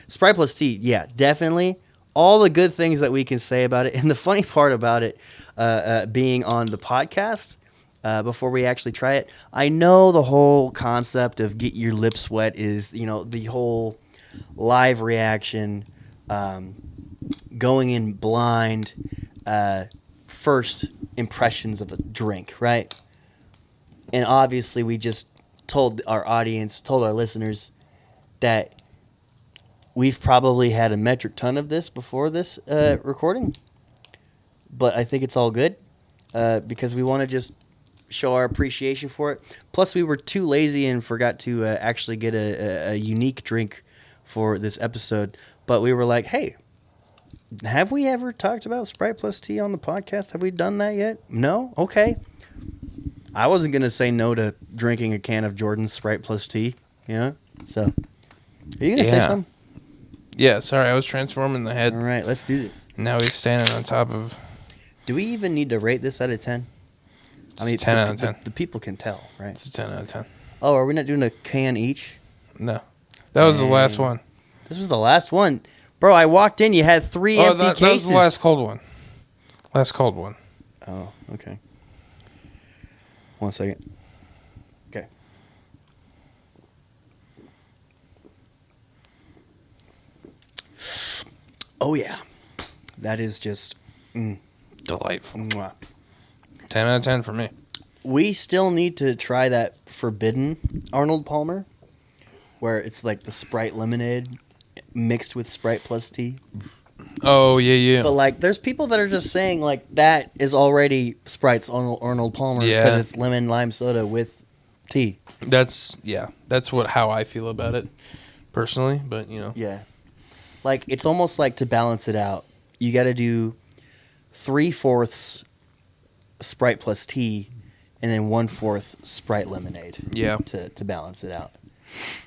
Sprite plus tea, yeah, definitely. All the good things that we can say about it. And the funny part about it being on the podcast, before we actually try it, I know the whole concept of get your lips wet is, you know, the whole live reaction, going in blind, first impressions of a drink, right? And obviously we just told our audience, told our listeners that we've probably had a metric ton of this before this recording. But I think it's all good because we want to just show our appreciation for it. Plus, we were too lazy and forgot to actually get a unique drink for this episode. But we were like, hey, have we ever talked about Sprite plus tea on the podcast? Have we done that yet? No? Okay. I wasn't going to say no to drinking a can of Jordan's Sprite plus tea. So, are you going to say something? Yeah, sorry, I was transforming the head. All right, let's do this. Now he's standing on top of... Do we even need to rate this out of 10? It's 10 out of 10. The people can tell, right? It's a 10 out of 10. Oh, are we not doing a can each? No. That was the last one. This was the last one. Bro, I walked in, you had 3 empty cases. That was the last cold one. Last cold one. Oh, okay. 1 second. Okay. Oh, yeah. That is just... Delightful. Mwah. 10 out of 10 for me. We still need to try that Forbidden Arnold Palmer, where it's like the Sprite lemonade mixed with Sprite plus tea. Oh, yeah. But, like, there's people that are just saying, like, that is already Sprite's Arnold Palmer because it's lemon lime soda with tea. That's how I feel about it, personally, but, Yeah. Like, it's almost like to balance it out, you got to do 3/4 Sprite plus tea and then 1/4 Sprite lemonade. Yeah. To balance it out.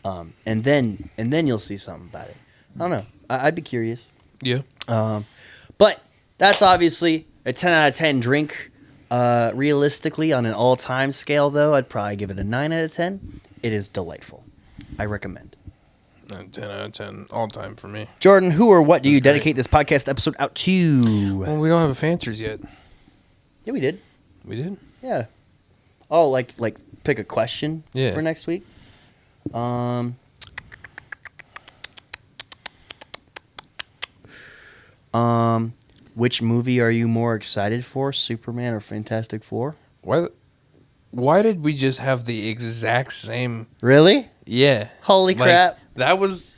And then you'll see something about it. I don't know. I'd be curious. Yeah. But that's obviously a 10 out of 10 drink. Realistically, on an all-time scale, though, I'd probably give it a 9 out of 10. It is delightful. I recommend. 10 out of 10 all time for me. Jordan, who or what do you great. dedicate this podcast episode out to? Well, we don't have answers yet. Yeah, we did. We did? Yeah. Oh, like pick a question Yeah. for next week? Which movie are you more excited for, Superman or Fantastic Four? Why did we just have the exact same... Really? Yeah. Holy crap. That was...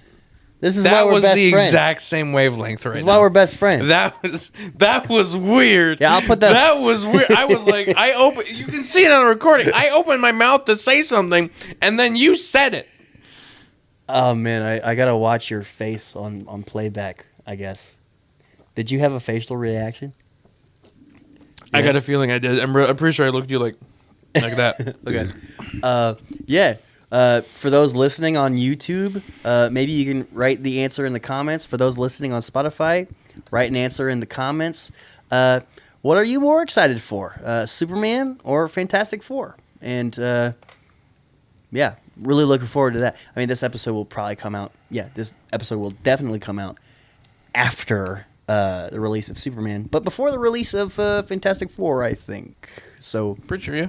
This is why we're best the friends. exact same wavelength right This is now. why we're best friends. That was weird. Yeah, I'll put that... That was weird. I was like, you can see it on the recording. I opened my mouth to say something, and then you said it. Oh, man, I got to watch your face on playback, I guess. Did you have a facial reaction? I got a feeling I did. I'm pretty sure I looked at you like that. Okay. Yeah. For those listening on YouTube, maybe you can write the answer in the comments. For those listening on Spotify, write an answer in the comments. What are you more excited for, Superman or Fantastic Four? And yeah, really looking forward to that. I mean, this episode will probably come out. Yeah, this episode will definitely come out after the release of Superman, but before the release of Fantastic Four, I think. So, Pretty sure, yeah.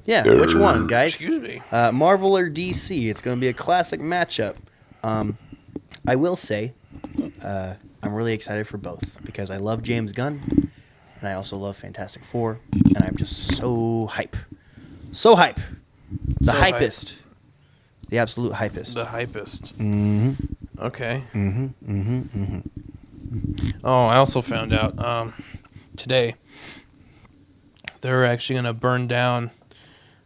Yeah, which one, guys? Excuse me. Marvel or DC? It's going to be a classic matchup. I will say, I'm really excited for both because I love James Gunn, and I also love Fantastic Four, and I'm just so hype. So hype. The hypest. The absolute hypest. The hypest. Mm-hmm. Okay. Mm-hmm. Mm-hmm. Mm-hmm. Oh, I also found out today they're actually going to burn down.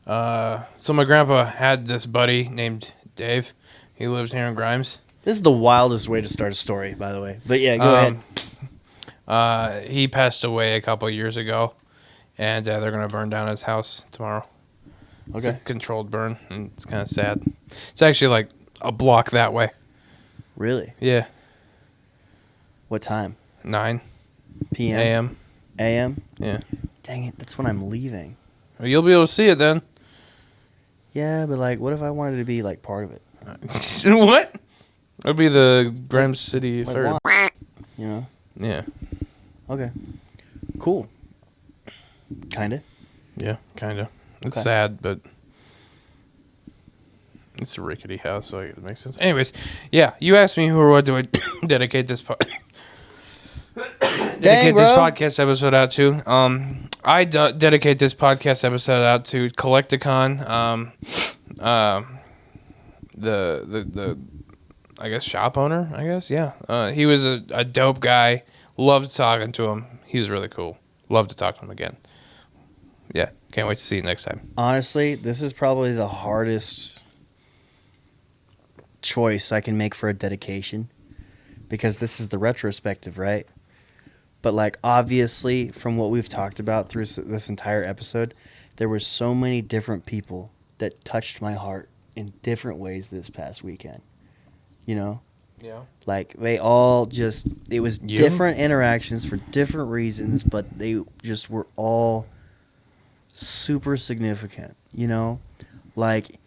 So my grandpa had this buddy named Dave. He lives here in Grimes. This is the wildest way to start a story, by the way. But yeah, go ahead. He passed away a couple years ago, and they're going to burn down his house tomorrow. Okay. It's a controlled burn, and it's kind of sad. It's actually like a block that way. Really? Yeah. What time? 9 p.m. a.m. a.m. Yeah. Dang it, that's when I'm leaving. Well, you'll be able to see it then. Yeah, but like, what if I wanted to be like part of it? What? That'd be the Grimes City Like, Fair. why? You know? Yeah. Okay. Cool. Kinda. Yeah, kind of. It's Okay. sad, but it's a rickety house, so it makes sense. Anyways, yeah, you asked me who or what do I dedicate this Dang, this bro. podcast episode out to. I dedicate this podcast episode out to Collecticon. The I guess shop owner. I guess he was a dope guy. Loved talking to him. He's really cool. Love to talk to him again. Yeah, Can't wait to see you next time. Honestly, this is probably the hardest choice I can make for a dedication, because this is the retrospective, right? But like, obviously, from what we've talked about through this entire episode, there were so many different people that touched my heart in different ways this past weekend. You know? Yeah. Like, they all just, it was different interactions for different reasons, but they just were all super significant, you know? Like,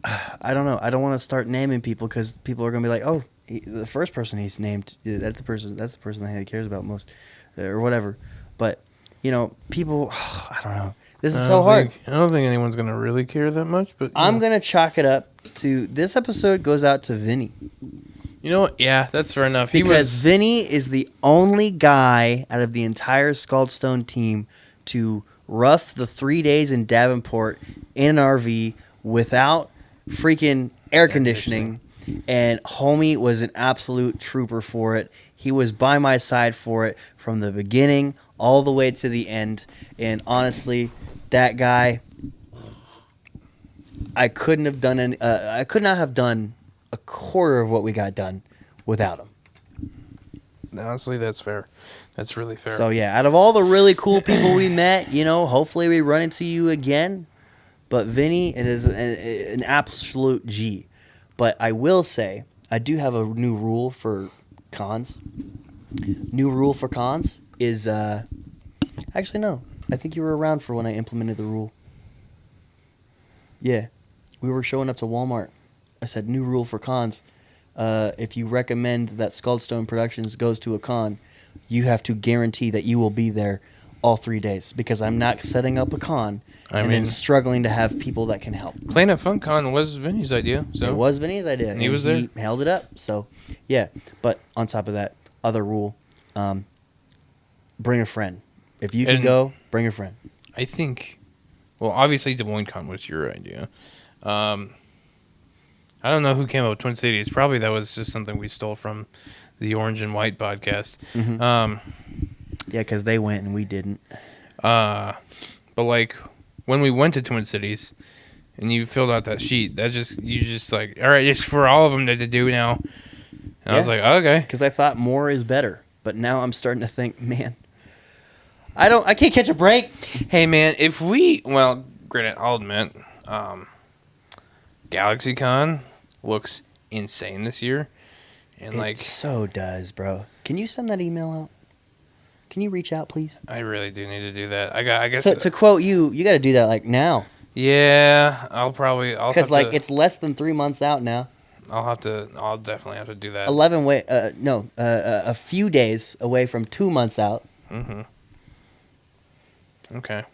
I don't know. I don't want to start naming people because people are going to be like, oh, the first person he's named, that's the person that he cares about most, or whatever. But, you know, people, I don't know. This is so hard. I don't think anyone's going to really care that much, but I'm going to chalk it up to, this episode goes out to Vinny. You know what? Yeah, that's fair enough. Because Vinny is the only guy out of the entire Scaldstone team to rough the 3 days in Davenport in an RV without freaking air conditioning. And homie was an absolute trooper for it. He was by my side for it from the beginning all the way to the end. And honestly, that guy, I could not have done a quarter of what we got done without him. Honestly, that's fair. That's really fair. So yeah, out of all the really cool people we met, you know, hopefully we run into you again. But Vinny, it is an absolute G. But I will say, I do have a new rule for cons. New rule for cons is, actually no, I think you were around for when I implemented the rule. Yeah, we were showing up to Walmart. I said, new rule for cons. If you recommend that Scaldstone Productions goes to a con, you have to guarantee that you will be there all 3 days, because I'm not setting up a con then struggling to have people that can help. Planet Fun Con was Vinny's idea. So it was Vinny's idea. And he was there. He held it up. So, yeah. But on top of that, other rule, bring a friend. If you can go, bring a friend. I think, well, obviously Des Moines Con was your idea. I don't know who came up with Twin Cities. Probably that was just something we stole from the Orange and White podcast. Mm-hmm. Yeah, because they went and we didn't. But like when we went to Twin Cities and you filled out that sheet, you just like, all right, it's for all of them to do now. And I was like, okay. Because I thought more is better. But now I'm starting to think, man, I can't catch a break. Hey man, granted, I'll admit, GalaxyCon looks insane this year. And it so does, bro. Can you send that email out? Can you reach out, please? I really do need to do that. I guess to quote you got to do that like now. Yeah, I'll because like it's less than 3 months out now. I'll definitely have to do that. A few days away from 2 months out. Mm-hmm. Okay.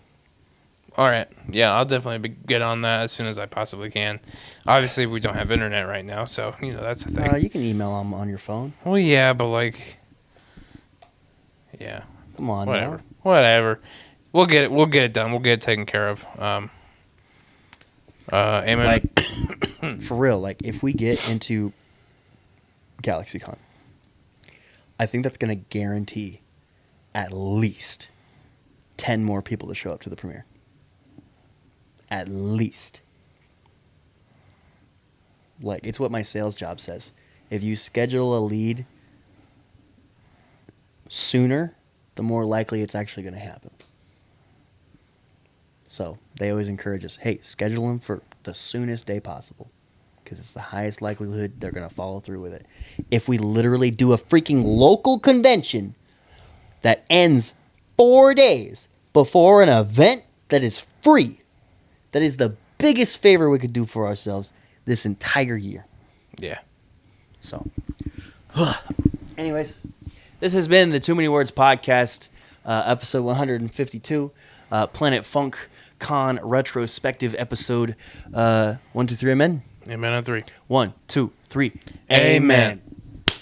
All right. Yeah, I'll definitely get on that as soon as I possibly can. Obviously, we don't have internet right now, so that's the thing. You can email them on your phone. Well, yeah, but like. Yeah. Come on, Whatever. We'll get it done. We'll get it taken care of. Amen. Like, for real, like if we get into GalaxyCon, I think that's gonna guarantee at least 10 more people to show up to the premiere. At least. Like, it's what my sales job says. If you schedule a lead sooner, the more likely it's actually going to happen. So they always encourage us, hey, schedule them for the soonest day possible, because it's the highest likelihood they're going to follow through with it. If we literally do a freaking local convention that ends 4 days before an event that is free, that is the biggest favor we could do for ourselves this entire year. Yeah. So, anyways, this has been the Too Many Words podcast, episode 152, Planet Funk Con retrospective episode. 1, 2, 3, amen. Amen on 3. 1, 2, 3, Amen.